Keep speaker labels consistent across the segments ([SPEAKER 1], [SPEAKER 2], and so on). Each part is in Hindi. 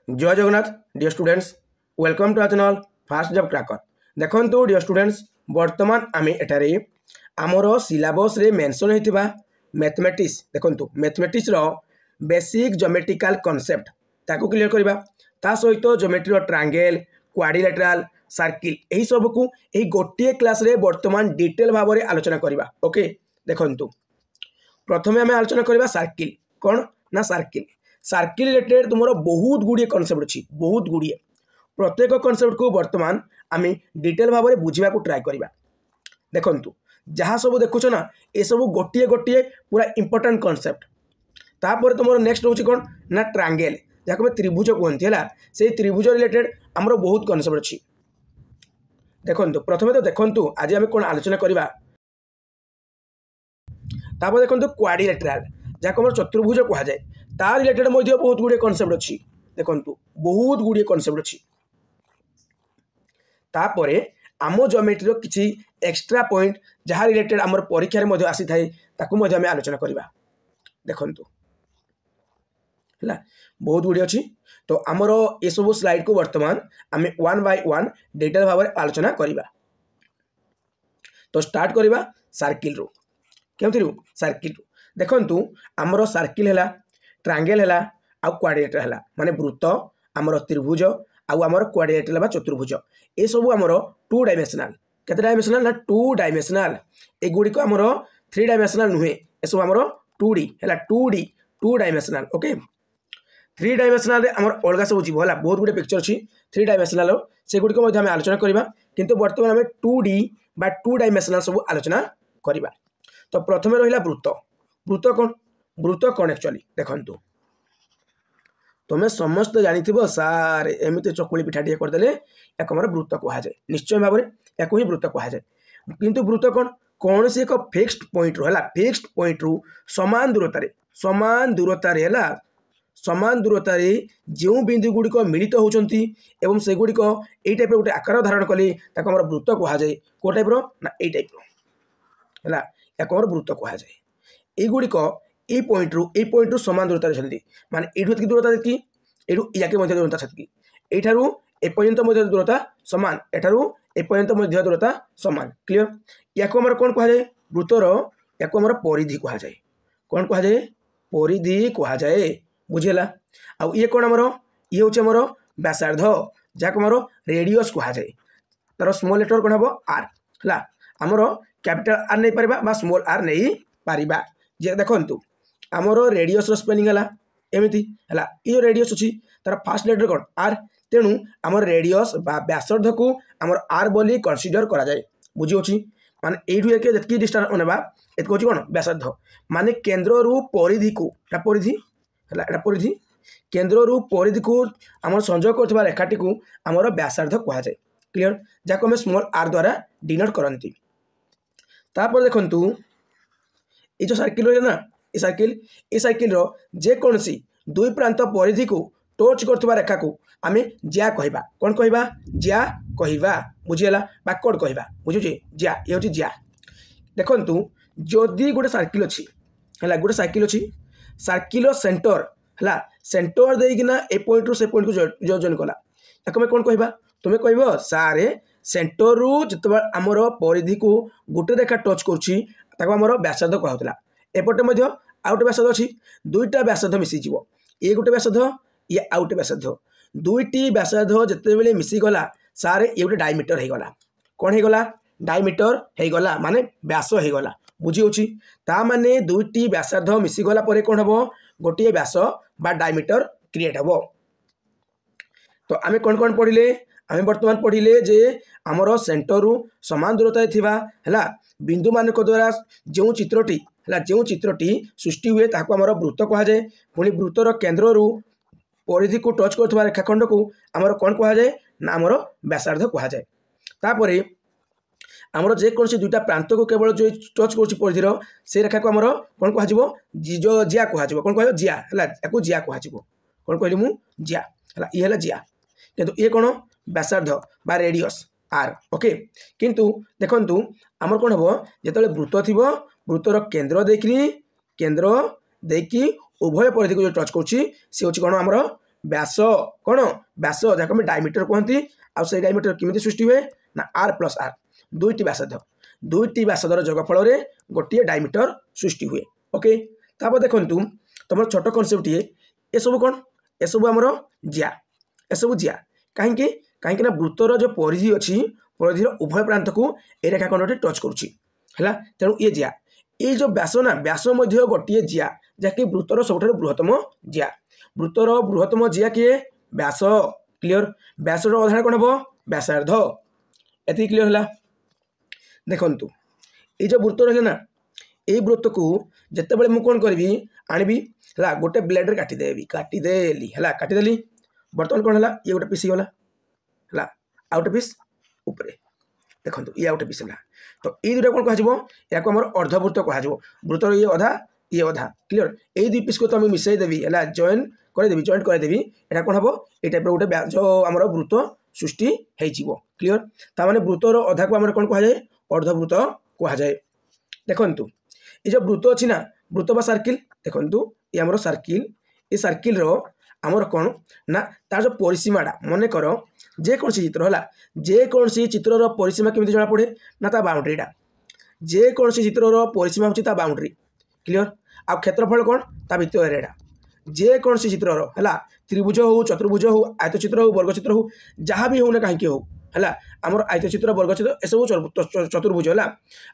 [SPEAKER 1] जय Jagannath dear students welcome to our channel fast job cracker. देखो डियर स्टूडेंट्स बर्तमान आम एठारे आमर सिलेबस रे मेंशन होइतिबा मैथमेटिक्स देखो मैथमेटिक्स रो बेसिक ज्योमेट्रिकल कांसेप्ट ताको क्लियर करबा ता सहित ज्योमेट्री रो ट्रायंगल क्वाड्रिलेटरल सर्किल एही सब को एही गोटिए क्लास रे बर्तमान डिटेल भाव में आलोचना करबा। ओके देखो प्रथमे आम आलोचना करबा सर्किल कौन ना सर्किल सर्किल रिलेटेड तुम बहुत गुड़िए कनसेप्ट अच्छी बहुत गुड़िए प्रत्येक कनसेप्ट को बर्तमान आम डिटेल भाव में बुझा ट्राए करवा। देखु जहाँ सब देखुच ना ये सब गोटे गोटे पूरा इंपोर्टेंट कनसेप्ट। तापर तुम नेक्स्ट हूँ कौन ना ट्रायंगल जहाँ त्रिभुज कहते हैं से त्रिभुज रिलेटेड आमर बहुत कनसेप्ट अच्छी। देखो प्रथमे तो देखु आज आम कौन आलोचना करवा तापर देखो क्वाड्रिलेटरल जहाँ चतुर्भुज कह जाए तार रिलेटेड बहुत गुड़े कनसेप्ट अच्छी। देखो बहुत गुड़िए कनसेप्ट अच्छी। तापर आम ज्योमेट्री किसी एक्स्ट्रा पॉइंट जहाँ रिलेटेड आम परीक्षा आसी थाए ताकू आम आलोचना करवा। देखु है बहुत गुड़िए अच्छी तो आमर ये सब स्लाइड को बर्तमान आम वन बाय वन डिटेल भाव में आलोचना करवा। तो स्टार्ट करवा सर्किल रू केमती सर्किल रू देखु आमर सर्किल है ट्रायंगल है आउ क्वाड्रिलेटरल है माने वृत्त आमर त्रिभुज आमर क्वाड्रिलेटरल चतुर्भुज ये सब आमर टू डायमेंशनल केते डायमेंशनल ना टू डायमेंशनल एगुड़ी को आमर थ्री डायमेंशनल नुहे ये सब आमर 2D है 2D two dimensional. Okay three dimensional आमर अलग सब जीव है बहुत गुड़े पिक्चर अच्छी थ्री डायमेंशनल से गुड़िक आलोचना करवा किंतु बर्तमान आम 2D बा टू डायमेंशनल सब आलोचना करवा। तो प्रथम रहा वृत्त वृत्त कौन एक्चुअली देखु तुम्हें समस्त जानी सार एमती चकुली पिठाटे करदे या वृत्त कह जाए निश्चय भाव में या वृत्त कह जाए किंतु वृत्त कौन से एक फिक्स्ड पॉइंट रू है फिक्स्ड पॉइंट रू समान दूरतार समान दूरतार जो बिंदु गुड़िक मिलित होती से गुड़िक यही टाइप गोटे आकार धारण कले वृत्त कह जाए कौ टाइप ना यही टाइप है या वृत्त कह जाए युड़िक ये पॉइंट रू समान दूरतार अच्छी माने ये दूरता जी याके दूरता से यू एपर्यंत दूरता सामान एठारू एपर्यंत दूरता सामान क्लीयर या कौन कह जाए वृत्तर या परिधि कह जाए कौन कह जाए परिधि कह जाए बुझेगा। आउ ये कौन आमर ये हूँ आमर व्यासार्ध जहाँ आमर रेडियस कह जाए तार स्मॉल लेटर कौन हम आर है आमर कैपिटल आर नहीं पारिबा स्मॉल आर नहीं पारिबा जे देखु आमर रेडियस स्पेलिंग है एमती है ये रेडियस अच्छी तार फास्ट लेटर कौन आर तेणु आमर रेडियस व्यासार्ध को आमर आर बोली कनसीडर करा जाए बुझी माने ये जी डिस्टेंस अनेबा ये हूँ कौन व्यासार्ध माने केन्द्र रू परिधि को परिधि है परिधि केन्द्र रू परिधि को आमर संजोग कर रेखाटी को आमर व्यासार्ध कह जाए क्लीयर जहाँ आम स्मॉल आर द्वारा डिनोट करती। तापर देखु ये जो सर्किल रही ना ये सर्किल जेकोसी दुई प्रांत परिधि को टच कर रेखा को आम ज्या कहवा कौन कहवा ज्या कहवा बुझीगला बाकवर्ड कहवा बुझे ज्या ये हूँ ज्या। देखु जदि गोटे सर्किल अच्छी है गोटे सर्किल अच्छी सर्किल सेंटर है सेंटर देना ए पॉइंट रू से पॉइंट को जॉइन कला या कौन कहवा तुम्हें कह सारे सेंटर रू जिते आमर परिधि को गोटे रेखा टच कर व्यासार्ध कहला एपटे आउ गोटे व्यासार्ध अच्छी दुईटा व्यासार्ध मिसीज ये गोटे व्यासार्ध ये आउ गोटे व्यासार्ध दुईटी व्यासार्ध जिते मिसीगला सारे ये गोटे डायमीटर होगला कौन होगला डायमीटर होगला माने व्यास होगला बुझी ताने दुईटी व्यासार्ध मिसीगला कौन हम गोटे व्यास बा डायमीटर क्रिएट हम। तो आम कौन पढ़िले आम बर्तमान पढ़िले जे आमर सेंटर रू समान दूरता है बिंदु मान द्वारा जो चित्रटी है जो चित्रटी सृष्टि हुए ताको आमर वृत्त कह जाए पुणी वृत्तर केन्द्र रू परिधि को टच कर रेखाखंड को आमर कौन कह जाए ना आमर व्यासार्ध कह जाए। तापर आमर जेकोसी दुईटा प्रांत को केवल जो टच कर परिधि से रेखा को आमर कौन कह जो जिया कह कौन कह जिया है या जिया कह कौन कहली मु जिया है ये जिया किंतु ये कौन व्यासार्ध बा रेडियस आर। ओके किंतु देखु आमर कौन हम जो वृत्त थी वृत्तर केन्द्र देखी उभय परिधि को जो टच कर कौन आमर व्यास कौन व्यास जहाँ आम डायमीटर कहती आई डायमीटर केमी सृष्टि हुए ना आर प्लस आर दुईटी व्यासधर जोगफल गोटे डायमीटर सृष्टि हुए। ओके तापर देखु तुम छोट कनसेप्ट ये सब कौन एसबू आमर जिया एसबू जिया कहीं कहीं वृत्तर जो परिधि अच्छी परिधि उभय प्रांत को ए रेखाखंड टच करुँच तेणु ये जिया ये जो व्यास ना व्यास गोटे जिया जहाँकि वृत्तर सब बृहत्तम जिया वृत्तर बृहत्तम जिया किए व्यास क्लीयर व्यासर अधार कौन हम व्यासार्ध एति क्लीयर है। देखु ये जो वृत्त रहा ना ये वृत्त को जिते बड़े मुझे कौन करी आनबी है गोटे ब्लेड काटिदेवी काटिदेली है काटिदेली बर्तमान कौन है ये गोटे पीस गला है आउ गोटे पीस उपरे देखो ये आउ गोटे पीस है तो ये दुटा कौन कह आम अर्धवृत्त कह वृत्तर ये अधा क्लीयर ये दुई पीस को तो मिसईदेवी है जॉइन करदेवी यहाँ कौन हम ये टाइप गोटे जो आम वृत्त सृष्टि हो क्लीयर ताने वृत्तर अधा को आम कौन कहुए अर्धवृत्त कहुए। देखु ये जो वृत्त अच्छी ना वृत्त बा सर्किल देखु ये आम सर्किल ये सर्किल आमर कौन ना तार जो परिसीमाटा मन कर जेकोसी चित्र है जेकोसी चित्र परिसीमा केमी जना पड़े ना ता बाउंड्रीटा जेकोसी चित्र परिसीमा होची बाउंड्री क्लीयर आ क्षेत्रफल कौन ता भित्तर एरियाटा जेकोसी चित्र है त्रिभुज हो चतुर्भुज हो आयतचित्र हो वर्गचित्र हो जहाँ भी हो ना कहीं हो है आमर आयतचित्र वर्गचित्र एसबू चतुर्भुज है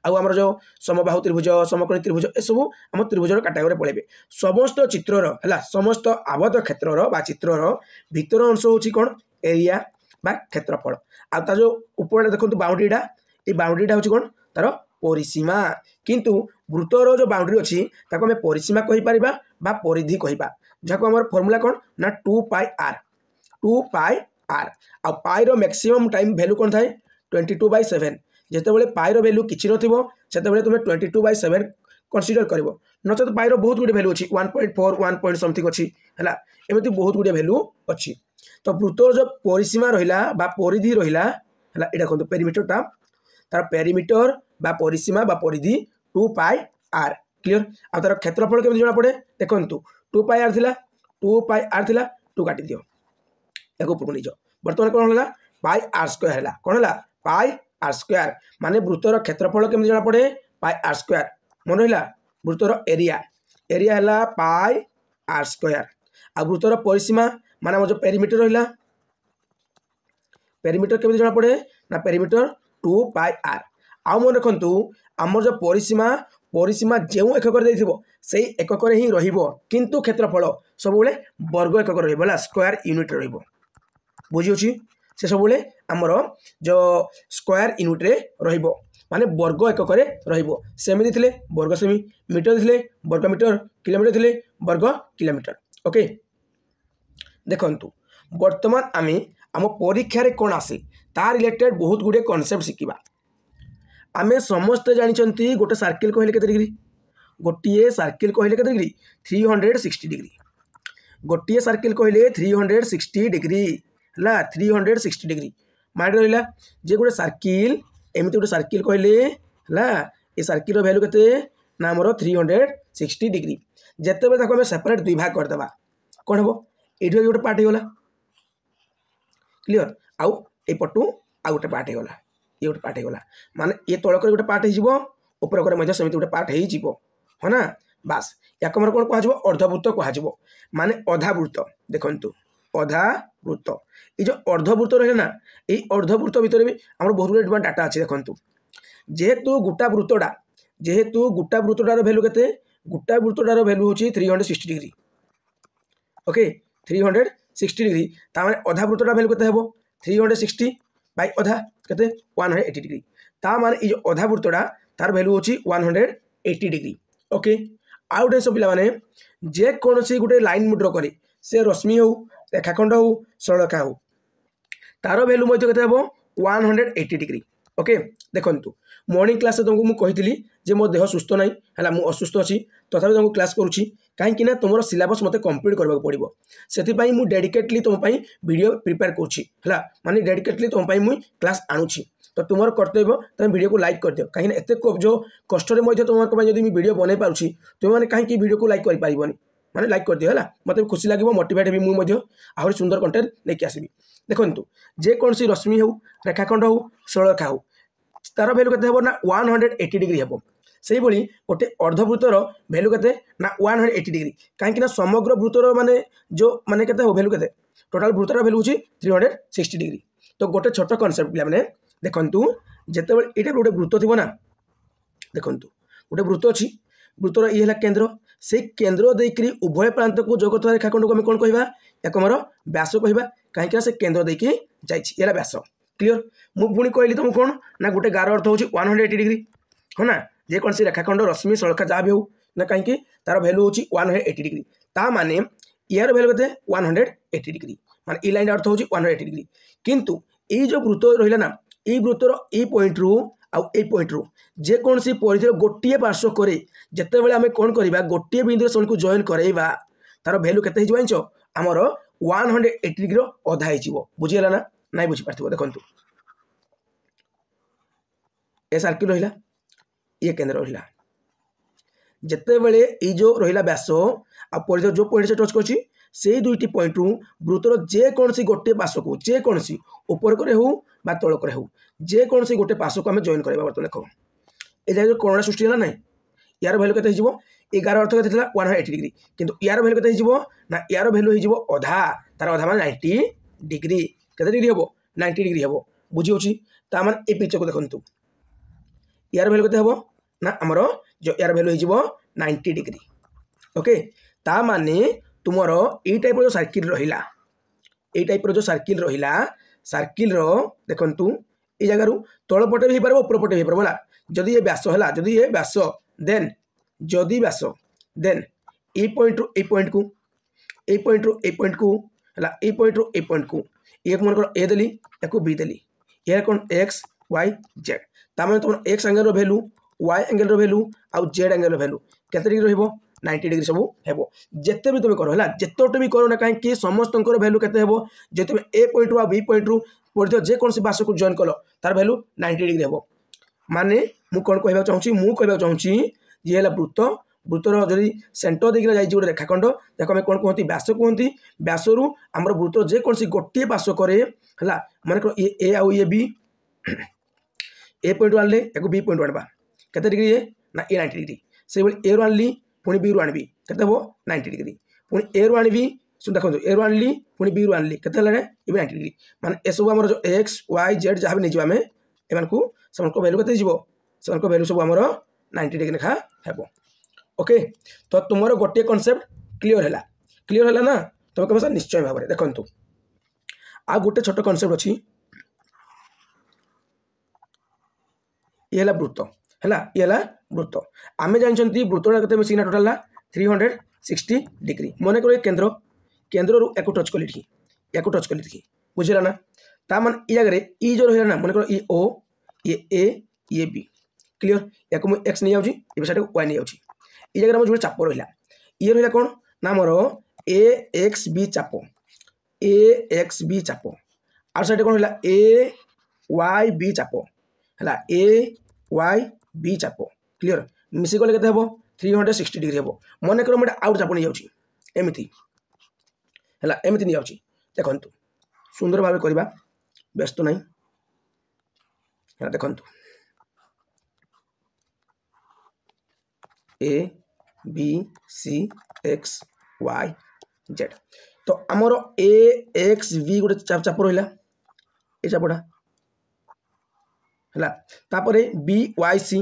[SPEAKER 1] आमर जो समबाहु त्रिभुज समकोणी त्रिभुज एसबू आम त्रिभुजर कैटेगोरी पड़े समस्त चित्रर है समस्त आबद्ध क्षेत्रर बा चित्रर भितर अंश होची कौन एरिया बा क्षेत्रफल आ जो ऊपर देखो बाउंड्रीटा ये बाउंड्रीटा होची कौन तार परिसीमा किंतु वृत्तर जो बाउंड्री अच्छी ताको आम परिसीमा कहीपर बा परिधि कहिबा जहाँ आम फर्मूला कौन ना 2 पाई आर आ पाई मैक्सिमम टाइम वैल्यू कौन थाए 22/7 जितेबाला पाई वैल्यू किसी नते तुम्हें 22/7 कनसीडर कर नचेत पाई बहुत गुड वैल्यू अच्छी 1.4 1 समथिंग अच्छी है एमती बहुत गुड वैल्यू अच्छी तो वृत्तर जो परिसीमा रहा बा परिधि रहा है ये देखो पेरीमीटरटा तार पेरीमीटर बा परिसीमा बा परिधि 2 पाई आर क्लीयर आ तार क्षेत्रफल केमी जना पड़े देखो 2 पाई आर थिला 2 पाई आर थिला 2 काटी दियो एक ऊपर नहीं जाओ बर्तमान कौन है पाई आर स्क्वायर है कौन है पाई आर स्क्वायर माने वृत्तर क्षेत्रफल केमी जना पड़े पाई आर स्क्वायर मन रहा वृत्तर एरिया एरिया है पाई आर स्क्वायर आ वृत्तर परिसीमा माने जो पेरीमीटर रहा पेरीमीटर केमी जना पड़े ना पेरीमीटर 2 पाई आर आउ मन रखु आमर जो परिसीमा परिसीमा जो एकक से एकक ही रु क्षेत्रफल सब वर्ग एकक रहा स्क्वायर यूनिट रुझी से सब आमर जो स्क्वायर यूनिट रे माने वर्ग एकक सेमी थे वर्ग सेमी मीटर थे वर्ग मीटर किलोमीटर थे वर्ग किलोमीटर। ओके देखु बर्तमान आम आम परीक्षा कौन आसे ता रिलेटेड बहुत गुड़े कनसेप्ट शिखा आमे समस्ते जानते गोटे सर्किल कहले केते डिग्री गोटे सर्किल कहले केते डिग्री 360 डिग्री गोटे सर्किल कहले 360 डिग्री है 360 डिग्री माइंड रहा जे गोटे सर्किल एमती गोटे सर्किल कहले है ये सर्किल वैल्यू केते ना आमर 360 डिग्री जिते बड़े आम सेपरेट दुई भाग करदे कौन हम ये गोटे पार्ट होगा क्लीयर आउ एपटू आ गोटे पार्ट होगा ये गोटे पार्ट होगा माने ये तलक गोटे पार्ट होपर सेमती गोटे पार्ट हो है ना बास या कौन कह अर्धवृत्त कह माने अधावृत्त देखु अधावृत्त ये जो अर्धवृत्त रहे ना ये अर्धवृत्त भितर भी आम बहुत गुड डाटा अच्छे देखु जेहेतु गोटा वृत्तटा जेहेतु गोटा वृत्तटार भैल्यू के गोटा वृत्तटार भैल्यू हूँ 360 डिग्री ओके 360 डिग्री ताने अधा वृत्तटा भैल्यू के 360 बाई अधा के 180 डिग्री ता माने ये जो अधा वृत्तटा तार भैल्यू हूँ 180 डिग्री। ओके आउ गोटे सब पे जेकोसी गोटे लाइन मुड्र करे से रश्मि हो रेखाखंड हो सरलरेखा हो तार भैल्यू के 180 डिग्री। ओके देखु मॉर्निंग क्लास तुमको मुझे जे मो देह सुस्थ ना है मुझे असुस्थ अच्छी तथा तुमको क्लास करुँची कहीं तुम सिलेबस मत कंप्लीट करने पड़ो से मुझे डेडिकेटली तुम वीडियो प्रिपेयर करुँची माने डेडिकेटली तुम मुझे क्लास आणुची तो तुम कर्तव्य तुम वीडियो को लाइक कर दियो कहीं एत जो कष्ट तुम जब वीडियो बनई पार्टी तुम्हें कहीं वीडियो को लाइक कर पारबनी माने लाइक कर दियो हला मते खुशी लागिवो मोटिवेट हेबी मु मध्य आहुरी सुंदर कंटेंट लेके आसीबी देखंतु जे कोनसी रश्मि हो रेखाखंड हो सरलरेखा हो तार भैल्यू केते हेबो ना 180 डिग्री हेबो सेही भली गोटे अर्धवृत्तर भैल्यू केते ना 180 डिग्री काहेकि ना समग्र वृत्तर माने जो माने केते हो भैल्यू केते टोटल वृत्तर भैल्यू होची 360 डिग्री तो गोटे छोट कांसेप्ट पिला माने देखंतु जेते बेले एटा गोटे वृत्त थिबो ना देखंतु गोटे वृत्त अछि वृत्तर ई हला केंद्र से केंद्र देकरी उभय प्रांत को जोगत रेखाखंड को हम कोन कहबा एक हमर व्यास कहबा काहेकि से केंद्र देकी जाइछि एला व्यास क्लियर मु पुणी कहली तुम कोन ना गोटे गार अर्थ होछि 180 डिग्री हो ना जे कोन से रेखाखंड रश्मि सरलरेखा जा भी हो ना काहेकि तार वैल्यू होछि 180 डिग्री ता माने यार वैल्यू केते 180 डिग्री माने ई लाइन अर्थ होछि 180 डिग्री किंतु ई जो वृत्त रहिला ना ई वृत्तर ई पॉइंट रु आउ ए पॉइंट रु जे कौन सी परिधि गोटे पार्श्व करे जिते बेले आम कौन करवा गोटे बिंदु से उनको जॉइन करवा तार भैल्यू केते हो जानिछ आमर 180 डिग्री अधा हो बुझीगला ना नहीं बुझीपार देखो ए सर्किल रहा ये केंद्र रहा जिते बेले ये जो रहा व्यास आ परिधि जो पॉइंट से टच कर से दुईटी पॉइंट रु वृत्तर जेकोसी गोटे पार्श्व को जेकोसी ऊपर करे हो बा तल करे हो जेकोसी गोटे पार्श्व को आम जॉइन करवा बर्तमान देख ये जगह कोणा सृष्टि है ना यार भैल्यू केते हो 11 अर्थ केते 180 डिग्री किंतु यार भैल्यू केते हो ना यार भैल्यू हो अधा तार अधा मान 90 डिग्री केते डिग्री हम 90 डिग्री हम बुझी होची ता मान ए पिक्चर को देखंतु यार भैल्यू केते हो ना हमर जो यार भैल्यू हो 90 डिग्री ओके ता माने तुमर ए टाइप जो सर्किल रहिला ए टाइप जो सर्किल रहिला सर्किल रो देखंतु ए जगह रु तळ पटे भी पारबो ऊपर पटे भी पारबो ला जदि ये व्यास हला जदि ये व्यास देन जदि व्यास देन ए पॉइंट रु ए पॉइंट को ए पॉइंट रु ए पॉइंट को हला ए पॉइंट रु ए पॉइंट को एक मन कर ए देली एको बी देली ये कोन x y z ता माने तुम x एंगल रो वैल्यू y एंगल रो वैल्यू आ z एंगल रो वैल्यू केते डिग्री रहबो 90 डिग्री सब हेबो जेते भी तुम करो हला जेतोटे भी करो ना काहे कि समस्त वैल्यू केते हेबो जे तुम ए पॉइंट रु आ बी पॉइंट रु पड़ितो जे कोन से बास को जॉइन कलो तार वैल्यू 90 डिग्री हेबो माने मु कोन कहबा चाहूची ये हला वृत्त वृत्तर जदि सेंटर देखिना जाई गोटे रेखाखंड देखो आम कौन कहती व्यास कहती व्यास रु आम वृत्तर जेकोसी गोटे पार्श्व करे हला माने ए आउ ये बी ए पॉइंट आनले एको बी पॉइंट आनबा केते डिग्री है ना ए 90 डिग्री से बली ए रु आनली पुणी बी रु आनबी केते हो 90 डिग्री पुणी ए रु आनबी सुन देखो ए रु आनली पुणी बी रु आनली केते हला ए 90 डिग्री माने ए सब हमर जो x y z जहाँ भी नहीं जाबे एमान को सबको वैल्यू केते जीवो सबको वैल्यू सब हमर 90 डिग्री लेखा हेबो ओके तो तुमर गोटे कॉन्सेप्ट क्लियर है ना तुम कह निश्चय भाव में देखो आ गोटे छोट कॉन्सेप्ट अच्छी ये वृत्त है वृत्त आम जानते वृत्तटा केते मिसिना टोटाल 360 डिग्री मन कर केंद्र केंद्र रू एक टच कली बुझेगा ना ता मान ये जगह ई जो रहा ना मन कर ई ओ ये ए ये बी क्लियर या मुझे एक्स नहीं जाऊँगी ये साइड वाई नहीं जाऊँगी ये जगह जो चाप रहा ये रहा कौन ना मोर ए एक्स बी चाप आर साइड कौन है ए वाई बी चाप है ए वाई बी चाप क्लियर मिसी गले केते हेबो 360 डिग्री हेबो मन कर मुझे आउट चाप नहीं जाऊँगी एमती है एमती नहीं जाऊँगी देखंतु सुंदर भाव करवा व्यस्त नहीं देखंतु A B C X Y Z तो आमर ए एक्स बी गोटे चाप रहा ये चापटा है तापर बी वाई सी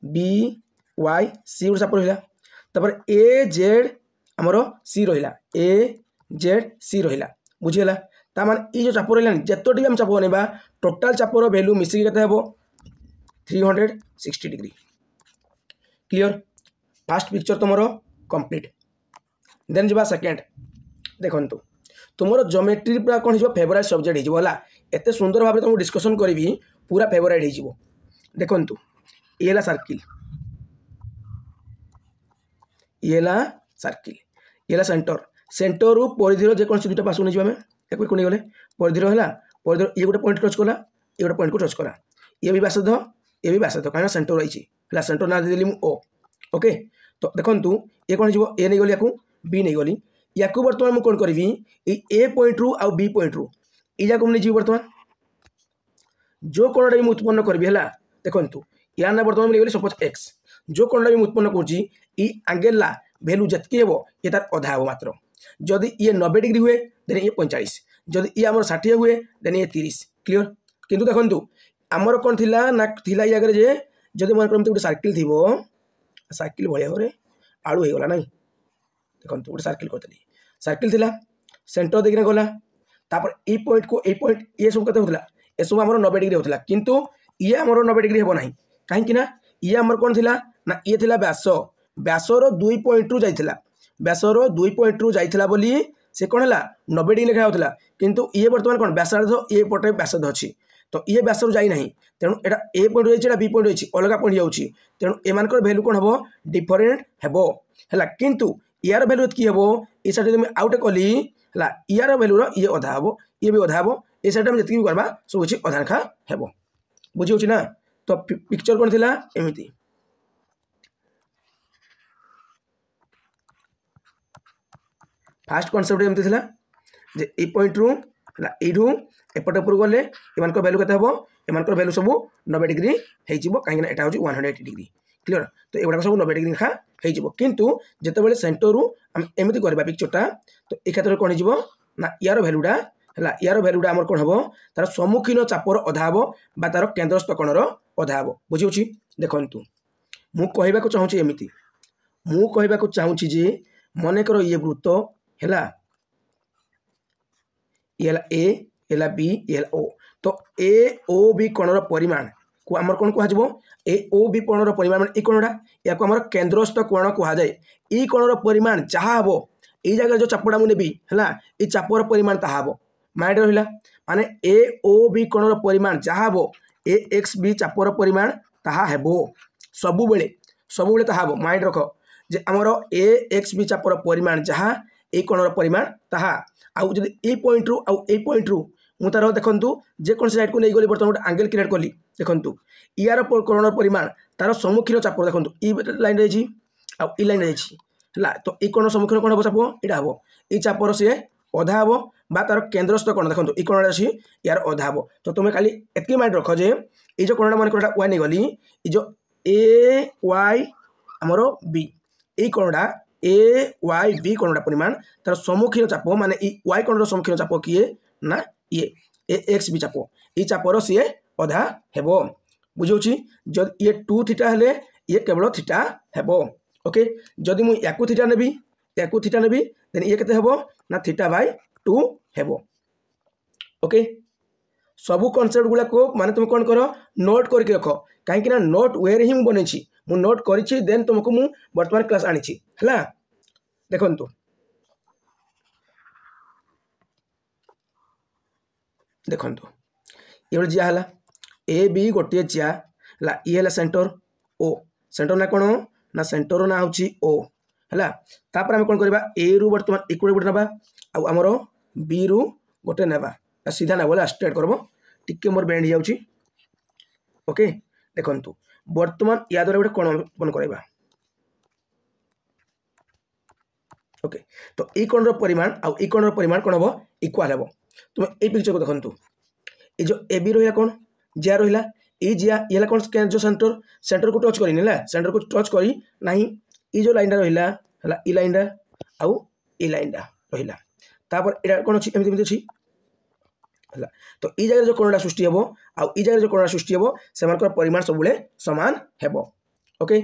[SPEAKER 1] गोटे चाप रहा ए जेड आमर सी रहा ए जेड सी रहा बुझीगला ता माने ये जो चाप रहा जितोटी आम चाप बनवा टोटाल चापर वैल्यू मिसिक केते हेबो 360 डिग्री क्लियर फास्ट पिक्चर तुमर कंप्लीट देन जा सेकेंड देखंतु तुमर ज्योमेट्री पूरा कौन हो फेवरेट सब्जेक्ट होगा एत सुंदर भाव तुमको डिस्कसन करी पूरा फेवरेट हो देखंतु ये सर्किल ये सेंटर सेंटर रु परिधि जेकोसी दुटा पास नहीं आम एक कोण गले परिधि है परिधि ये गोटे पॉइंट टच कला ये गोटे पॉइंट को टच कला ये भी व्यासार्ध ये भी व्यासार्ध कहीं सेंटर रही है सेंटर ना देली ओ ओके तो देखंतु ये कौन हो ए नहीं गली बी नहीं गली या बर्तमान मुझे कौन करी ए पॉइंट रु आउ बी पॉइंट रु या मुझे बर्तमान जो कोणटा भी उत्पन्न करी है देखो या ना बर्तमान मुझे सपोज एक्स जो कोणटा भी उत्पन्न करेंगेल भैल्यू जितकी हे ये तार अधा हे मात्र जदि ये 90 डिग्री हुए देन ये 45 जदि ये आम 60 हुए देन ये 30 क्लीयर किंतु देखो आमर कौन थिला ना थिला ये आगे जे जदि मन करते गोटे सर्किल थी सर्किल भाया भाव में आलू हो गला ना देखो गोटे सर्किल करी सर्किल थिला सेंटर देखने गला तापर ए पॉइंट को ए पॉइंट ये सब कते होतला ए सब हमर 90 डिग्री होतला किंतु ये हमर 90 डिग्री हेबो नाही काहे ना ये हमर कौन थिला ना ये थिला व्यास व्यासर 2 पॉइंट रु जाइथिला व्यासर 2 पॉइंट रु जाइथिला बोली से कौन है 90 डिग्री लिखा होता किंतु ये बर्तमान कौन व्यासार्ध ये पटे व्यासार्ध अच्छी तो ये व्यासर जाई नहीं तेणु एटा ए पॉइंट रही बी पॉइंट रही अलग पॉइंट जाऊँगी तेणु एमानकर भैल्यू कौन हम डिफरेंट हेबो है किंतु यार भैल्यू एतकी हेबो ये साइड में आउटे कली है यार भैल्यूर ये अधा हे ये भी अधा हे ये साइड में जी करवा सब किसी अधा लेखा हेबो बुझी ना तो पिक्चर कौन थिला एमिति फास्ट कॉन्सेप्ट एमती थिला जे ए पॉइंट रु एठू एपट उपर गले एमान भैल्यू केते हेबो एमान भैल्यू सब 90 डिग्री हो कहीं एटा हो 180 डिग्री क्लियर तो एगुड़ा सब 90 डिग्री लिखा हो किंतु जितेबाला सेंटर रु आम एमती करवा पिक्चरटा तो ए क्षेत्र में कौन हो ना यार भैल्यूटा है यार भैल्यूटा आम कौन हम तार सम्मुखीन चापर अधा हे बा तार केन्द्रस्थ कोणर अधा हे बुझी देखु मु कहवाक चाहूँगी एमती मु कहवाक चाहूँगी जे मनकर ये वृत्त है ए एला बी एल ओ तो ए ओ बी कोणर परिमाण को आमर कौन कह ए ओ बी कोणर परिमाण ए कोणटा या आमर केन्द्रस्थ कोण कहुए ई कोणर परिमाण जहाँ हम ये जगह जो चापड़ा मुझे नेबी है ये चापर परिमाण ता हम माइंड रहा माने ए ओ बी कोणर परिमाण जहाँ हम ए एक्स बी चापर परिमाण ता हेबो सबुबले ता हम माइंड रख जे आमर ए एक्स बी चापर परिमाण जहाँ ए कोणर परिमाण ता आउ जब ए पॉइंट रु आउ ए पॉइंट रु मु तार देखु जेकोसी साइड को नहीं गली बर्तमान गोटे आंगेल क्रिएट कली देखु यार कोणर परिमाण तार सम्मुखीन चाप देखो ई लाइन रही आउ ई लाइन रही है तो ये कोण सम्मुखीन कौन हम चाप यहाँ हम ये चापर सी अधा हम बा तार केन्द्रस्थ कोण देखो ये कोण अच्छी यार अधा हम तो तुम्हें खाली एतकी माइंड रख जे ये जो कोणटा मन वाई नहीं गली ये जो ए वाई आमर बी ये कोणटा ए वाई बी कोणटा परिमाण तार सम्मुखीन चाप माने वाई कोणर सम्मुखीन चाप किए ना ये ए एक्स बी चाप ये चापर सी अधा हेबो बुझे जब ये 2 थीटा हेले ये केवल थीटा हेबो ओके जदि मु याकू थीटा नेबी देन ये केते हेबो ना थीटा बाय 2 हेबो ओके सबू कॉन्सेप्ट गुला को माने तुम कौन कर नोट करके रख कहीं नोट वे ही मुझे मु नोट करी देन तुमको मु वर्तमान क्लास आनी है देखु देखु ये जिया है ए बी गोटे जिया है ये है सेंटर ओ सेंटर ना कौन ना सेंटर ना हूँ ओ है तापर आम कौन करवा ए रु बर्तमान एक गोटे ना आमर बी रु गोटे ना सीधा ना बोले स्ट्रेट करब टिके मोर बेंड हो ओके देखु बर्तमान या द्वारा गोटे कोण उत्पन्न करवा ओके तो ये कोणर परिमाण आउ ये कोणर परिमाण कौन हम इक्वाल हम तुम ये पिक्चर को देखु ये जो ए बी रहा कौन जिया रहा ये जिया ये कौन जो सेंटर को टच करनी सेंटर को टच करी ना ये जो लाइन रहा है ये लाइन आउ ये लाइन रहा तापर यहाँ कौन अच्छी एमती अच्छी है तो ये जगह जो कोणटा सृष्टि हम आउ ये जगह जो कोणटा सृष्टि हम से परिमाण सब सामान हेब ओके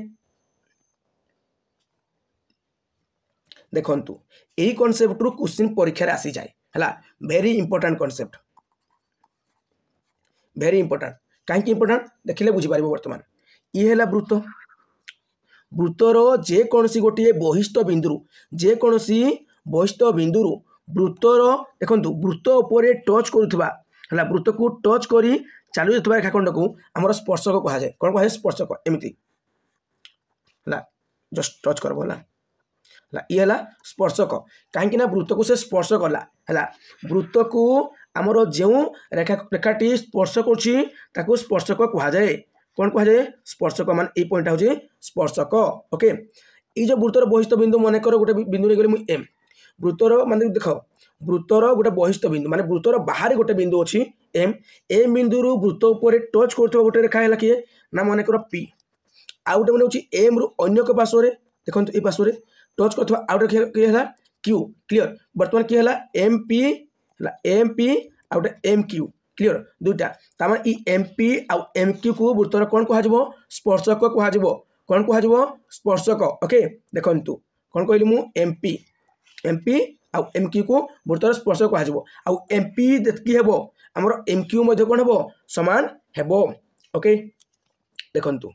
[SPEAKER 1] देखु यही कॉन्सेप्ट रु क्वेश्चन परीक्षा आसी जाए है very important concept very important कहीं इंपोर्टेंट देखिले बुझीपार बर्तमान ये है वृत्त वृत्तर जेकोसी गोटे बहिष्ठ बिंदु जेकोसी बहिष्ठ बिंदु वृत्तर देखो वृत्त उपर टच करुवा है वृत्त को टच कर चलु रेखाखंड को आम स्पर्शक कहुए कौन कहुए स्पर्शक एमती है जस्ट टच कर ये है स्पर्शक कहीं वृत्त को से स्पर्श कला है वृत्त को आमर जो रेखाटी स्पर्श कर स्पर्शक कहुए कौन कहुए स्पर्शक मान ये पॉइंट हूँ स्पर्शक ओके ये जो वृत्तर बहिस्थ बिंदु मनकर गोटे बिंदु नहीं गली एम वृत्तर मान देख वृत्तर गोटे बहिस्थ बिंदु माने वृत्तर बाहर गोटे बिंदु अच्छी एम बिंदु वृत्त उपर टच कर गोटे रेखा है किए ना मनकर पी आउ गोटे मैंने एम रु अन्य पार्श्व देखो ये पार्श्व टच कर आउ गोटे किए है क्यू क्लीयर बर्तमान किए है एम पी आउ गोटे एम क्यू क्लीयर दुईटा तार एम पी आउ एम क्यू को वृत्तर कौन कह स्पर्शक कह कौन कह स्पर्शक ओके देखु कौन कहली मु एम पी आउ एम क्यू को वृत्तर स्पर्शक कह आउ एम पी जी हे आमर एम क्यू कौन हे सामान हे ओके देखु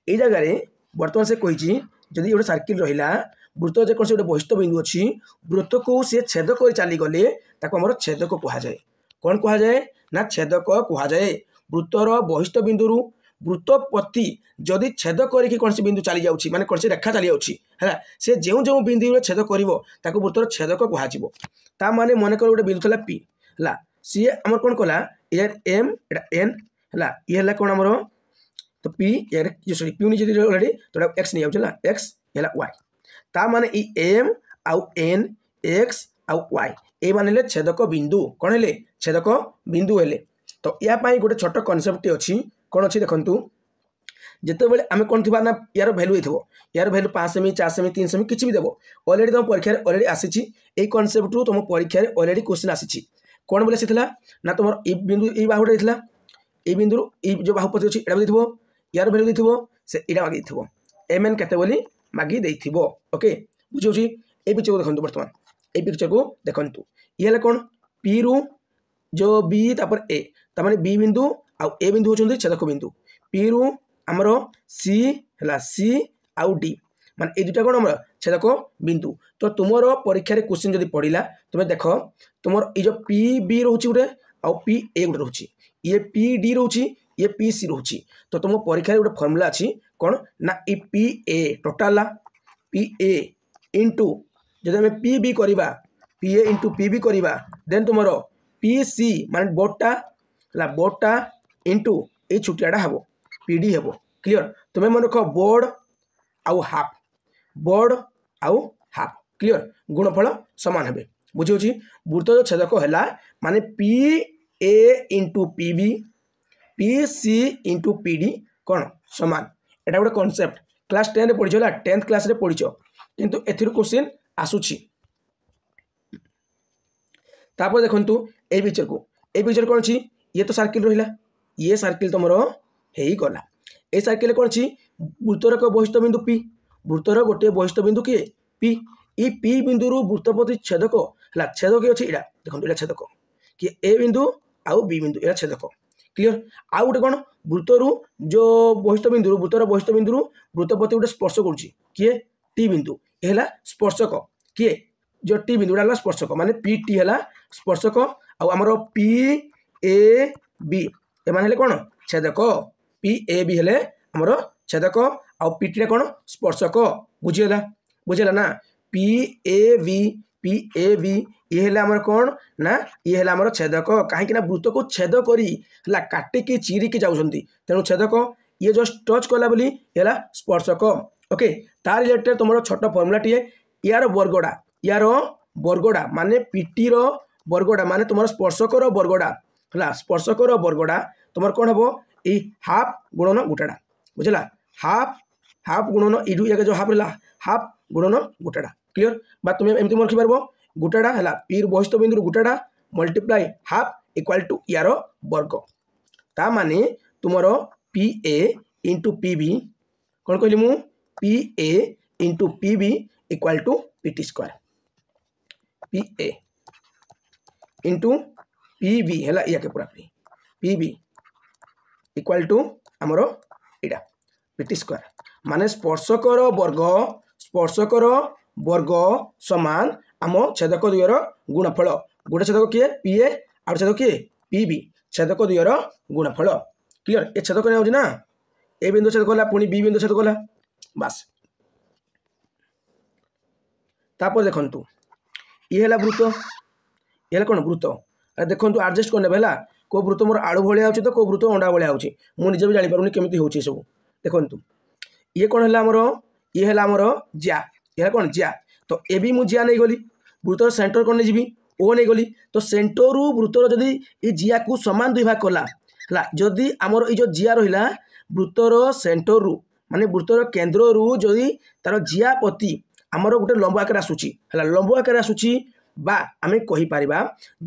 [SPEAKER 1] ये जगह बर्तमान से कही जदि गोटे सर्किल रहा वृत्त जेकोसी गोटे बहिस्थ बिंदु अच्छी वृत्त को सी छेद कर चलीगले आमर छेदक कहुए कौन कहुए ना छेदक कहुए वृत्तर बहिस्थ बिंदु वृत्त प्रति जदि छेद करके कौन बिंदु चली जाऊँगी माने कौन रेखा चली जाऊँगी से जो जो बिंदु छेद कर वृत्तर छेदक कहुआ माने मनकर गोटे बिंदु था पी है सी आमर कौन कला यार एम एन है ये कौन आमर तो पी यार सॉरी पी नहीं ऑलरेडी तो एक्स नहीं जाऊँ एक्स है वाई ता माने ई एम आउ एन एक्स आउ वाई ये माने छेदक बिंदु कौन है छेदक बिंदु है तो या गोटे छोट कनसेप्ट अच्छी कौन अच्छी देखु जिते बड़े आम कौन थी ना यार भैल्यू हो यार भैल्यू 5 सेमी 4 सेमी 3 सेमी किसी भी देव ऑलरेडी तुम परीक्षा ऑलरेडी आसी कनसेप्ट तुम परीक्षा ऑलरेडी क्वेश्चन आसी कौन बोले सी ना तुम ये बिंदु ये बाहुटा देता ये बिंदु ये जो बाहुपति अच्छी यहाँ भी यार भैल्यू देव से यहाँ मागी एम एन के मागी ओके बुझे ये पिक्चर को देखो बर्तमान ये पिक्चर को देखु ये कौन पी रु जो बी तापर ए तार बी बिंदु आउ ए बिंदु होती छेदक बिंदु पी रु आमर सी है सी आउ डी माने ये दुटा कौन आम छेदक बिंदु तो तुम परीक्षा क्वेश्चन जब पड़ा तुम देख तुम ये पी बी रोचे गोटे आउ पी ए गोटे रोचे ये पी डी रोचे ये पी सी रोचे तो तुम परीक्षा गोटे फर्मुला अच्छी कौन ना ई P A total P A into जब आम पी बी करवा P A into P B करवा देन तुम पी सी मान बोर्डटा इंटू ये छुटियाटा हे पी डी हे क्लीयर तुम्हें मन रख बोर्ड आउ हाफ क्लीयर गुणफल सामान हे बुझे वृत्त जो छेदक है माने P A into P B P C into P D कौन सामान एटा गोटे कनसेप्ट क्लास 10 रे पढ़ी 10th क्लास रे पढ़ी किंतु एथिर क्वेश्चन आसुची तापर देखंतु ए पिक्चर कौन अच्छी ये तो सर्किल रहा ये सर्किल तुम हो गला ए सर्किल कौन अच्छी वृत्तर को बहिस्थ बिंदु पी वृत्तर गोटे बहिस्थ बिंदु किए पी ई पी बिंदु वृत्तपति छेदक है छेदक किए अच्छी यहाँ देखो यहाँ छेदक कि ए बिंदु आउ बी बिंदु यहाँ छेदक क्लीयर आउ गोटे कौन वृत्तर जो बहिस्थ बिंदु वृत्तर बहिस्थ बिंदु वृत्तपति गोटे स्पर्श करुच्ची किए टी बिंदु ये है स्पर्शक किए जो टी बिंदुटा स्पर्शक माने पी टी है स्पर्शक आमर पी ए बी एम कौन छेदक पी ए बी हेले आमर छेदक आउ पी टी कौन स्पर्शक बुझेगा ना पी ए बी ये है आमर कौन ना ये है आमर छेदक कहीं वृत्त को छेद करी काटिकी चिरिकी जाऊँगी तेणु छेदक ये जस्ट टच कला बोली ये स्पर्शक ओके तार रिलेटेड तुम छोट फर्मुलाटीए यार बर्गड़ा माने पीटी बर्गड़ा माने तुम स्पर्शक बर्गड़ा है स्पर्शक बर्गड़ा तुम कौन हम ये हाफ गुणन गोटाटा बुझला हाफ गुणन ये जो हाफ रहा हाफ गुणन गोटाटा क्लीयर बा तुम्हें एमती मन रखिपार गोटाटा है पी बहिस्थ बिंदु गोटाटा मल्टीप्लाई हाफ इक्वाल टू यार वर्ग ता माने तुमर P A into P B कौन कहली मु P A into P B equal to P T square P A into P B है या के पूरा पी बी इक्वाल टू आमर इटा पी टी स्क्वायर माने स्पर्शकर वर्ग समान आम छेदक दुईर गुणफल गोटे छेदक किए पी ए आउ छेदक किए पी बी छेदक दुईर गुणफल क्लीयर ये छेदक नहीं ना ए बिंदु छेदक कला पुणी बी बिंदु छेदक कला बास तापर देखंतु ये है वृत्त ये कौन वृत्त अरे देखो आडजस्ट करने है को वृत्त मोर आलू भाया हो तो को वृत्त अंडा भाया हो मुझे भी जापर केमी हो सब देखु ये कौन है आमर ये है आमर जिया ये कौन जिया तो ए भी मुझे जिया नहीं गली वृत्तर सेंटर कौन नहीं जी ओ नहीं गली तो सेंटर वृत्तर जदि ये जिया को समान दुई भाग कला है जदि आमर ये जो जिया रहा वृत्तर सेंटर माने वृत्तर केन्द्र जदि तार जिया पति आमर गोटे लंब आकार आसूची है लंब आकार आसूची बा आमे कहि पारिबा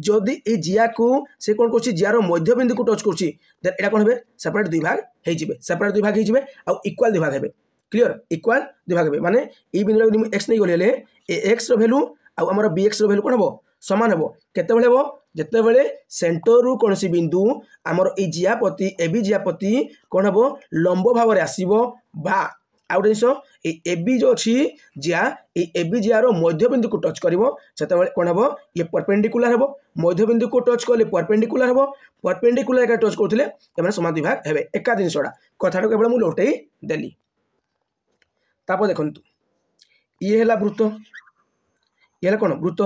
[SPEAKER 1] जदि ए जिया को से कोन करछि जियार मध्यबिंदु को टच करछि देन एटा कोन हेबे सेपरेट दुई भाग हे जिबे सेपरेट दुई भाग हे जिबे आ इक्वल दुई भाग हेबे क्लियर इक्वल दुई भाग हेबे माने ए बिंदु रे x नै गले ए x रो वैल्यू आ हमर bx रो वैल्यू कोन हबो समान हबो केते बेले हबो जेते बेले सेंटर रु कोनसी बिंदु हमर ए जिया पति ए बी जिया पति कोन हबो लंब भाव रे आसीबो बा आउ जिस ए बी जो अच्छी जिया ए बी जियार मध्यबिंदु को टच करिवो सेतेबेले कोन हबो ये परपेंडिकुलर हबो मध्यबिंदु को टच करले परपेंडिकुलर हबो परपेंडिकुलर का टच करथिले एमाने समान दुई भाग हेबे एका जिनसडा कथाटा केवल मु लोटै देली तापर देखंतु ये हला वृत्त ये हला कोन वृत्त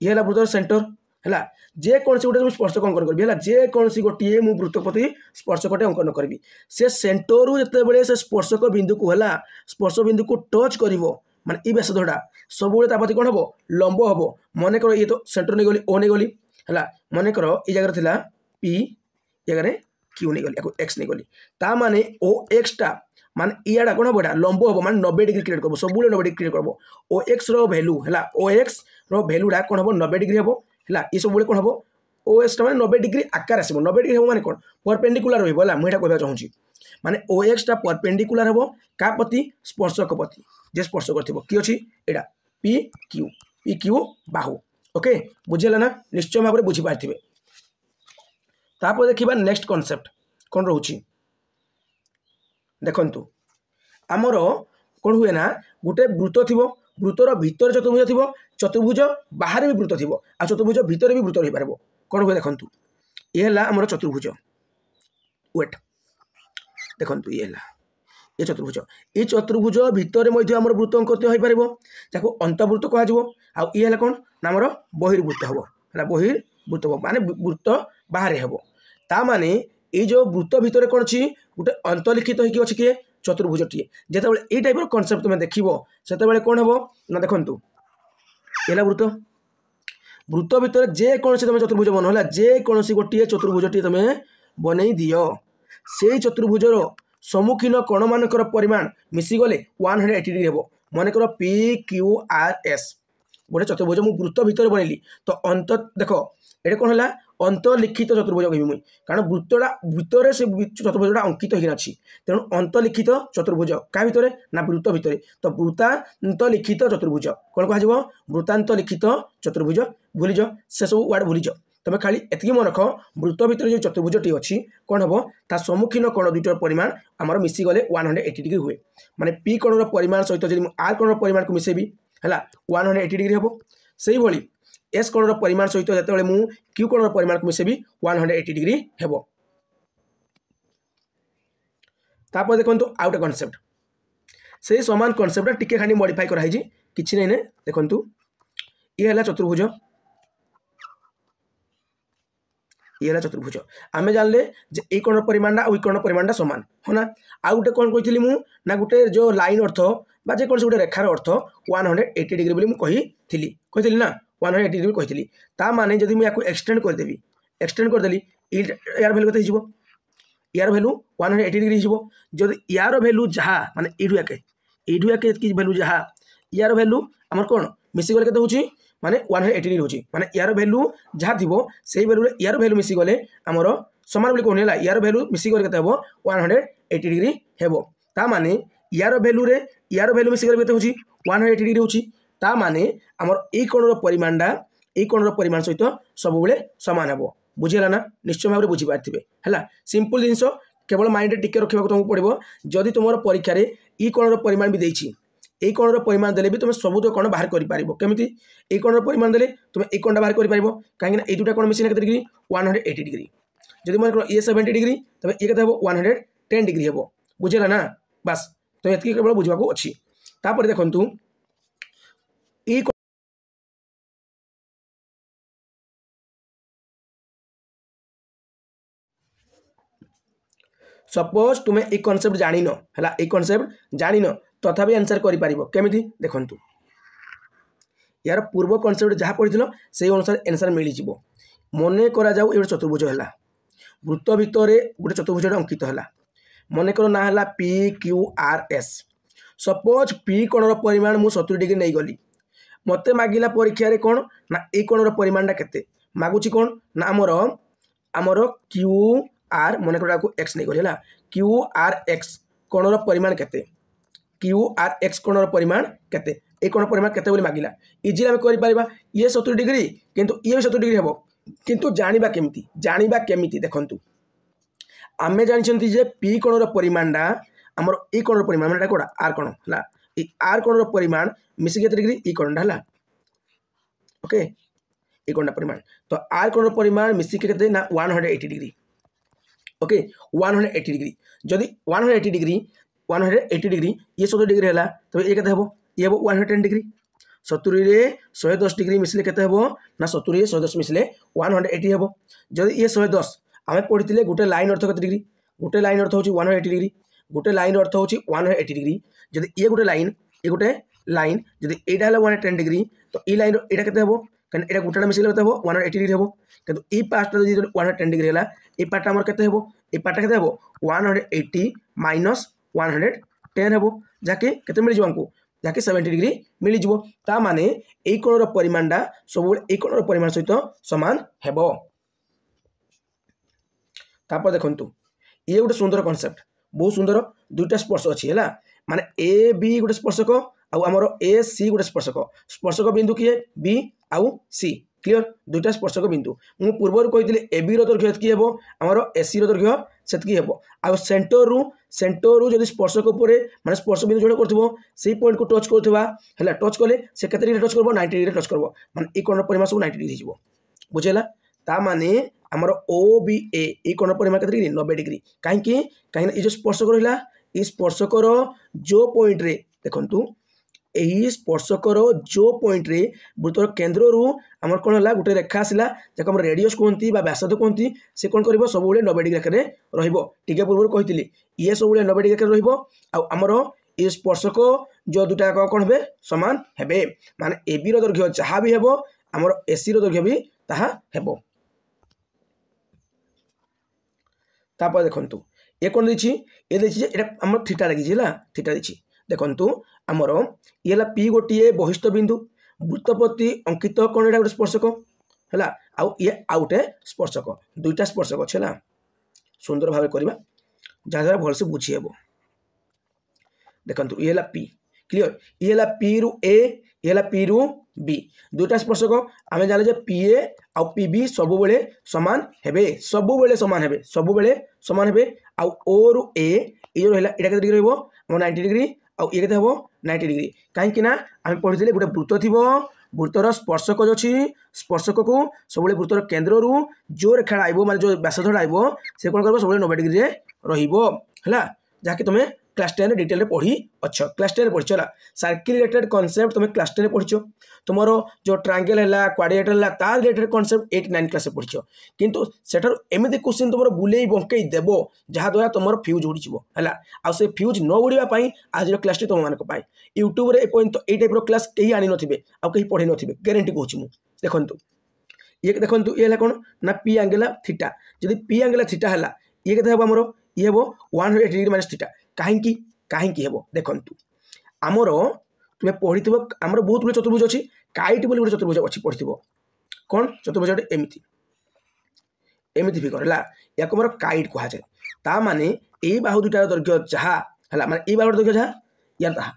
[SPEAKER 1] ये हला वृत्तर सेंटर है जे कौन से गोटे स्पर्शक अंकन करी है जे कौन सी गोटे मु वृत्त प्रति स्पर्शकटे अंकन करी से सेंटर जिते से स्पर्शक बिंदु को है स्पर्श बिंदु को टच कर माने ई व्यासधटा सब प्रति कौन हम लंब हम मन कर ये तो सेंटर नहीं गली ओ नहीं गली है मन कर ये जगह थी पी जगह क्यू नहीं गली एक्स नहीं गली ता माने ओ एक्सटा माने इड़ा कौन हम एटा लंब हम माने 90 डिग्री क्रिएट करब सब 90 डिग्री क्रिएट करब ओ एक्स रो वैल्यू है ओ एक्स रो वैल्यूटा कौन हम 90 डिग्री हम है ये सब कौन हम ओ एक्स टा 90 डिग्री आकार आसो 90 डिग्री हम माने कौन परपेंडिकुलर रहा मुझे कहना चाहूँगी माने ओ एक्स टा परपेंडिकुलर हम क्या प्रति स्पर्शक प्रति जे स्पर्शक थी कि अच्छी यहाँ पी क्यू बाहु ओके बुझेगा ना निश्चय भाव में बुझीपारे तापर देखा नेक्स्ट कॉन्सेप्ट कौन रोचे देखंतु आमर कौन हुए ना गोटे वृत्त थी वृत्तर भितर चतुर्भुज थी चतुर्भुज बाहर भी वृत्त थी आ चतुर्भुज भितर भी वृत्त हो पार कौन हुए देखंतु ये है आमर चतुर्भुज वेट देखंतु ये है ये चतुर्भुज भितर आमर वृत्त अंकित हो पार जहाँ अंतर्वृत्त कह ये है कौन ना आमर बहिर्वृत्त हम है बहिर्वृत्त माने वृत्त बाहर हम ता माने ये जो वृत्त भितर कौन अच्छी गोटे अंतलिखित हो किए चतुर्भुजटीए जिते ये टाइप कनसेप्ट तुम देख से कौन हम ना देखु ये वृत्त वृत्त भितर जेकोसी तुम चतुर्भुज बनला जेकोसी गोटे चतुर्भुजटी तुम बनई दियो से चतुर्भुजर सम्मुखीन कोण मानकर परिमाण मिसीगले 180 डिग्री हम मनकर पी क्यू आर एस गोटे चतुर्भुज मु वृत्त भितर बनइली तो अंत देख ये कौन है अंतलिखित चतुर्भुज कह मुई कारण वृत्तटा भितर से चतुर्भुजटा अंकित होना तेणु अंतलिखित चतुर्भुज क्या भितर ना वृत्त भितर तो वृत्तांतलिखित चतुर्भुज कौन कह वृत्तांतलिखित चतुर्भुज भूलीज से सब वार्ड भूलीज तुम खाली एति मन रख वृत्त भितर जो चतुर्भुजटी अच्छी कौन हम ता सम्मुखीन कोण दुईटर परिमाण आमर मिसीगले 180 डिग्री हुए माने पी कोणर परिमाण सहित जब आर कोणर परिमाण को मिसेबी है 180 डिग्री हम से भाई एस कोणर परिमाण सहित जो मु क्यू कोणर परिमाण को मिसेबी 180 डिग्री हम तापर देखो आउ गोटे कनसेप्ट से समान कनसेप्ट टिके खाली मॉडिफाई कराई किसी नहीं देखु ये है चतुर्भुज ये चतुर्भुज आम जानले ये कोण परिमाणटा और कोण परिमाणटा सामान है ना आउ गोटे कौन कही ना गोटे जो लाइन अर्थ बा जेको गोटे रेखार अर्थ 180 डिग्री बोली कही ना 180 डिग्री कही ता माने जदि मुझे एक्सटेंड करदेवी एक्सटेंड करदेली यार भैल्यू कत हो यार भैल्यू 180 डिग्री हो जब यार भैल्यू जहाँ माने एडू याके भैल्यू जहाँ यार भैल्यू आमर कौन मिसीगले केते होची माने 180 डिग्री होची माने यार भैल्यू जहाँ थी से भैल्यू यार भैल्यू मिसीगले आमर सामान बोली कहूँ है यार भैल्यू मिसीगले केते हो 180 डिग्री हेबो ता माने यार भैल्यू रे यार भैल्यू मिसीगले केते होची 180 डिग्री होची ता माने आमर ए कोणर परिमाणटा ए कोणर परिमाण सहित सब बेले सामान हेबो बुझेला ना निश्चय भाव में बुझी पार्थिबे हैला सिंपल जिंस केवल माइंड टिके रखा तुमको पड़ो जदि तुम परीक्षा ई कोणर परिमाण भी देछि ए कोणर परिमाण देले भी तुम सबुत कोण बाहर कर पारिबो केमिति ए कोणर परिमाण देले तुम ए कोणटा बाहर कर पारिबो काहे ना ए दुटा कोण मिसिना केते डिग्री 180 डिग्री जदि मन करो ए 70 डिग्री तबे ए केते हबो 110 डिग्री हबो बुझेला ना बस तो एतकी केवल बुझवा को अछि तापर देखंतु ई सपोज तुम्हें एक कॉन्सेप्ट जानिन है एक कॉन्सेप्ट जानिन तथापि आंसर करें देखु यार पूर्व कनसेप्ट जहाँ पढ़ी से अनुसार आंसर मिल जाव मन करा ये चतुर्भुज है वृत्त भितर गोटे चतुर्भुज अंकित है मनकर ना है P Q R S suppose P कोणर परिमाण मु 70 डिग्री नहीं गली मत मागिला परीक्षा रे कौन ना ए कोणर परिमाणटा केते मागुची कौन ना आमर क्यू आर मनकर एक्स नहीं गली क्यू आर एक्स कोणर परिमाण केते क्यू आर एक्स कोणर परिमाण केते ए कोण परिमाण केते बोली मागिला इजिली आम कर ये 70 डिग्री किंतु ये भी 70 डिग्री हम किंतु जानिबा केमिति देखंतु आमे जानछंती जे पी कोणर परिमाणटा आमर ए कोणर परिमाण माने कोडा आर कोण हला ए आर कोणर परिमाण मिसी केते डिग्री ई कोणटा हला ओके ए कोणटा परिमाण तो आर कोणर परिमाण मिसी केते ना 180 डिग्री ओके 180 डिग्री जदि 180 डिग्री ये 70 डिग्री है तो ये केते हबो ये हबो 110 डिग्री 70 रे 110 डिग्री मिसले केते हबो ना 70 रे 110 मिसले 180 हबो जदि ये 110 आमे पढ़िथिले गोटे लाइन अर्थ केते डिग्री गोटे लाइन अर्थ होची 180 डिग्री गोटे लाइन अर्थ होची 180 डिग्री जदि ये गोटे लाइन जदि एटा हला 110 डिग्री तो ई लाइन एटा केते हबो कारण एटा गोटेटा मिसले केते हबो 180 डिग्री हबो किंतु ई पार्टटा जदि 110 डिग्री हला ई पार्टटा हमर केते हबो ई पार्टटा केते हबो 180 माइनस 110 हबो जाके केते मिल जिवो हमको जाके 70 डिग्री मिल जिवो ता माने ए कोणर परिमाणटा सब ए कोणर परिमाण सहित समान हेबो तापर देखंतु ये गोटे सुंदर कॉन्सेप्ट बहुत सुंदर दुईटा स्पर्श अच्छी है माने ए बी गोटे स्पर्शक आमर ए सी गोटे स्पर्शक बिंदु किए बी आउ सी क्लियर दुईटा स्पर्शक बिंदु मु पूर्व कही ए बी दैर्घ्य ये हम आमर ए सी दैर्घ्य से हम आ सेंटर रु जब स्पर्शक उपर माने स्पर्श बिंदु जोड़े कर पॉइंट को टच कर टच कले से केते डिग्री टच कर 90 डिग्री टच कर माने ए कोण परिमाण सब 90 डिग्री हो बुझेला ता माने आमर ओ बी ए कोण परिमाण केते डिग्री 90 डिग्री कहीं ये जो स्पर्शक रहा ये स्पर्शकर जो पॉइंट रे देखंतु यही स्पर्शकर जो पॉइंट रे वृत्तर केन्द्र रु आमर कौन है गोटे रेखा आसला जब रेडियस कहती व्यासार्ध कहती से कौन कर सब 90 डिग्री रेखार रे पूर्व कही ये सब 90 डिग्री रेखार आमर ये स्पर्शक जो दुटा कौन हे सामान हे माने ए बी दैर्घ्य जहाँ भी हे आमर ए सी दैर्घ्य भी ताहा हेबो तापर देखंतु ये कौन ये देखिए आम थीटा लगी थीटा देखिए देखंतु आमर ये पी गोटे बहिष्ठ बिंदु वृत्तप्रति अंकित कौन एटा गोटे स्पर्शक है आउ ये आउटे स्पर्शक दुईटा स्पर्शक अच्छे है सुंदर भाव करवा जहाँद्वारा भलसे बुझी हे देखंतु ये पी क्लियर ये पी रु ए ये पी रु बी दुईटा स्पर्शक आम जाने जे पी ए आउ पी बी सब बेले सामान हेबे सब बेले सामान हेबे आउ ओ रु ए ये जो है डिग्री रहिबो 90 डिग्री आउ ये केते हबो 90 डिग्री कहीं आम पढ़ी गोटे वृत्त थी वृत्तर स्पर्शक जो अच्छी स्पर्शक को सब वृत्तर केन्द्र रु जो रेखा आइबो माने जो व्यासार्ध आइबो से कौन कर सब 90 डिग्री रहिबो है जहाँकि तुम क्लास 10 डिटेल पढ़ी अच्छ क्लास 10 पढ़ी सर्किल रिलेटेड कॉन्सेप्ट तुम क्लास 10 पढ़ी तुम जो ट्रायंगल है क्वाड्रिलेटरल है तार रिलेटेड कॉन्सेप्ट 8-9 क्लास पढ़ी किंतु सेठार एमती क्वेश्चन तुम बुले बंकई देव जहाँद्वारा तुम फ्यूज उड़ीज है आ से फ्यूज न उड़ापी आज क्लास तुम मानी यूट्यूब ये टाइप क्लास कहीं आनी थे आई पढ़ी थे ग्यारंटी कहूँ देखु ये देखो ये कौन ना पी एंगल थीटा जब पी एंगल थीटा है ये के आमर ये हम 180 डिग्री माइनस थीटा कहीं हम देखु आमर तुम्हें पढ़ी आमर बहुत गुड चतुर्भुज अच्छी काइट बोली गोटे चतुर्भुज अच्छी पढ़ी कौन चतुर्भुज एमती एमती फिगर है या आमर काइट कह जाए ता माने यही बाहु दुटार दैर्घ्य जहाँ है माने ये बाहुर दैर्घ्य जहाँ यार ताहा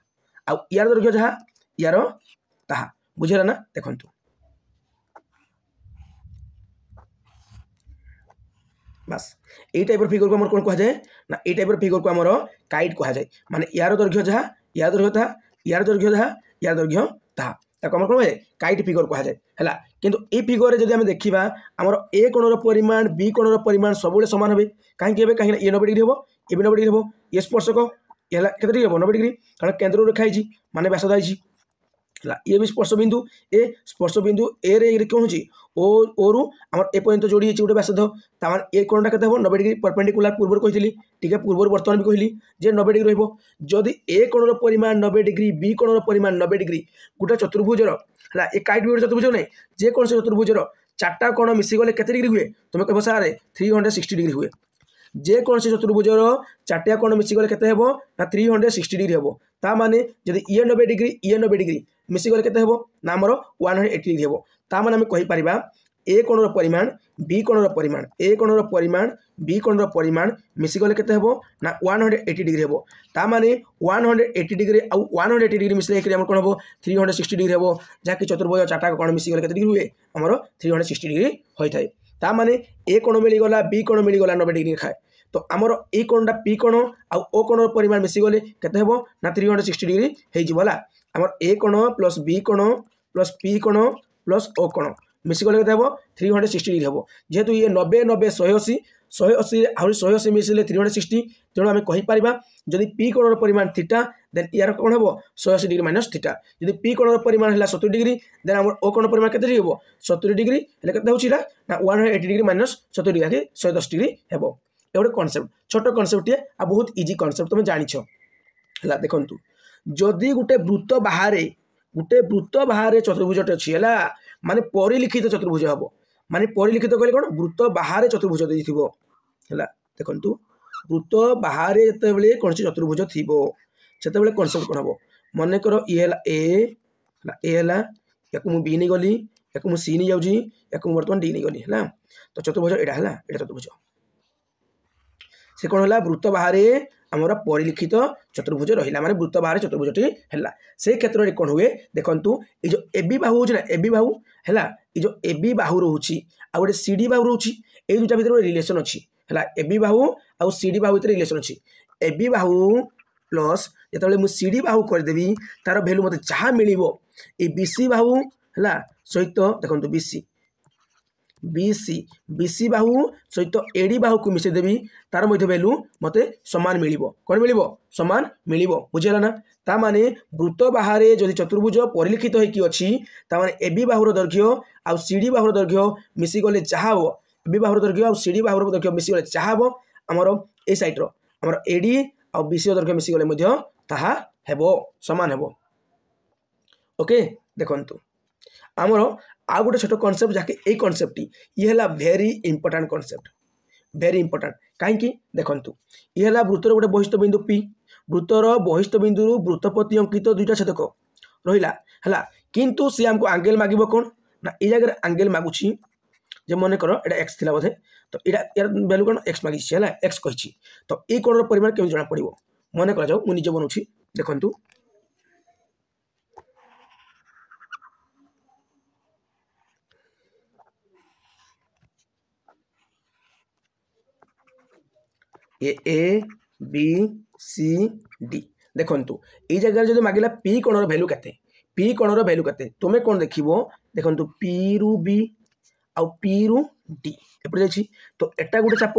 [SPEAKER 1] आ यार दैर्घ्य जहाँ यार ताहा बुझेगा ना देखु बस ये टाइप फिगर को कौन कह जाए ना ये टाइप फिगर को आमर काइट कह जाए माने यार दैर्घ्य जहाँ यार दैर्घ्य ताहा यार दैर्घ्य जहाँ यार दैर्घ्य ताहा कौन कौन है काइट फिगर कह जाए है किंतु ये फिगर जब आम देखा आमर ए कोणर परिमाण बी कोणर परिमाण सब सामान हे कहीं कहीं ये 90 डिग्री हम ये भी 90 डिग्री हम ये स्पर्शक ये केते डिग्री हम 90 डिग्री कारण केन्द्र रेखा माने व्यासार्ध है ये भी स्पर्श बिंदु ए स्पर्श बिंदु ए रे कौन होची ओ रु आमर ए पर्यंत जोड़ी होची गोटे व्यासार्ध तामान ए कोणटा केते हो 90 डिग्री परपेंडिकुलर पूर्व कहितली ठीक है पूर्व वर्तमान भी कहली जे 90 डिग्री रहबो जदि ए कोणर परिमाण 90 डिग्री बी कोणर परिमाण 90 डिग्री गोटे चतुर्भुजर है ए काइट भी चतुर्भुज नहीं जे कौन से चतुर्भुजर चार्टा कोण मिसी गले केते डिग्री हुए तुम कह सारे 360 डिग्री हुए जे कौन से चतुर्भुजर चार्टिया कोण मिसी गले केते हेबो ना 360 डिग्री हेबो ता माने जदि ये 90 डिग्री ये 90 डिग्री मिसी गले केते हेबो ना हमर 180 डिग्री हेबो ता माने हम कहि परिबा ए कोणर परिमाण बी कोणर परिमाण ए कोणर परिमाण बी कोणर परिमाण मिसी गले केते हेबो ना 180 डिग्री हेबो ता माने 180 डिग्री आ 180 डिग्री मिसले एकरे हमर कोन हेबो 360 डिग्री हेबो जाकि चतुर्भुज चार्टा कोण मिसी गले केते डिग्री हुए हमर 360 डिग्री होई थाए ता माने ए कोण मिली गला बी कोण मिली गला 90 डिग्री खाए तो आमर ए कोणटा पी कोण आ ओ कोणर परिमाण मिसी गले केते हेबो ना 360 डिग्री हे जिवला आमर ए कोण प्लस बी कोण प्लस पी कोण प्लस ओ कोण मिसी गले केते हेबो 360 डिग्री हेबो जेहेतु ये 90 90 180 180 आहुरी 180 मिसले 360 तेणु आम कहीपर जदि पी कोणर परिमाण थीटा देन यार कौन हम 180 डिग्री माइनस थीटा जदि पी कोणर परिमाण है 70 डिग्री देन आम ओ कोण परिमाण केते हो 70 डिग्री हेल्ले होना ना 180 डिग्री माइनस 70 डिग्री 110 डिग्री हे ये गोटे कनसेप्ट छोट कनसेप्ट टे आ बहुत इजी कनसेप्ट तुम जानिछ है देखु जदि गोटे वृत्त बाहर चतुर्भुजटे अच्छी है माने परिलिखित चतुर्भुज हम माने परिलिखित कहले कौन वृत्त बाहर चतुर्भुज है देखु वृत्त बाहर जिते कौन चतुर्भुज थी से कनसेप्ट कौन हम मन कर ये है या बी नहीं गली या सी नहीं जाऊँगी या बर्तमान डी नहीं गली है तो चतुर्भुज यहाँ है चतुर्भुज से कौन है वृत्त बाहर आमर परिलिखित चतुर्भुज रहा माने वृत्त बाहर चतुर्भुजटी है से क्षेत्र में कौन हुए देखु ये जो एबी बाहु हो एबी बाहु है ये जो एबी बाहु रोचे आ गए सीडी बाहु रोचे ये दुटा भर रिलेसन अच्छी है एबी बाहु आ सीडी बाहु भर रिलेसन अच्छी एबी बाहु प्लस जो मुझे सीडी बाहु करदेवी तार भैल्यू मत जहाँ मिल ये बीसी बाहु है सहित देखो बीसी बाहु सहित एडी बाहु को मिसेदेवी तार मध्य भैल्यू मत सामान मिल कौन मिल सामान मिल बुझेगा ना ता माने वृत्त बाहर जदि चतुर्भुज परिलिखित होइकी अच्छी ताने एबी बाहुर दैर्घ्य आ सीडी बाहुर दैर्घ्य मिसी गले जहाँ हम एबी बाहुर दैर्घ्य आ सीडी बाहुर दैर्घ्य मिसी गले जहाँ हम आमर ए साइड्र आमर एडी आ बीसी दैर्घ्य मिसी गले मध्य ताहा हेबो समान हेबो ओके देखंतु आमर आ गोटे छोट कनसेप्ट जहाँकि यही कनसेप्ट ये है very important concept very important कहीं देखु ये है वृत्तर गोटे बहिष्ठ बिंदु पी वृत्तर बहिष्ठ बिंदु वृत्तपति अंकित दुईटा छेदक रहा है किंतु सी आमको आंगेल मागिब कौन ना ये जगह आंगेल मागुची जे मन कर ये एक्स थी बोधे तो यार भैल्यू कौन एक्स मागी है एक्स कही तो ये कोण परिमाण केमी जना पड़ो मन कर जाऊ मुझे बनाऊँ देखु ए बी सी डी देखु ये जगह जो मागिला पी कोणर भैल्यू केते पी कोणर भैल्यू केते तुम्हें कौन देखो देखो पी रु बी आउ पी रु डी एपटे जाइए तो एटा गोटे चाप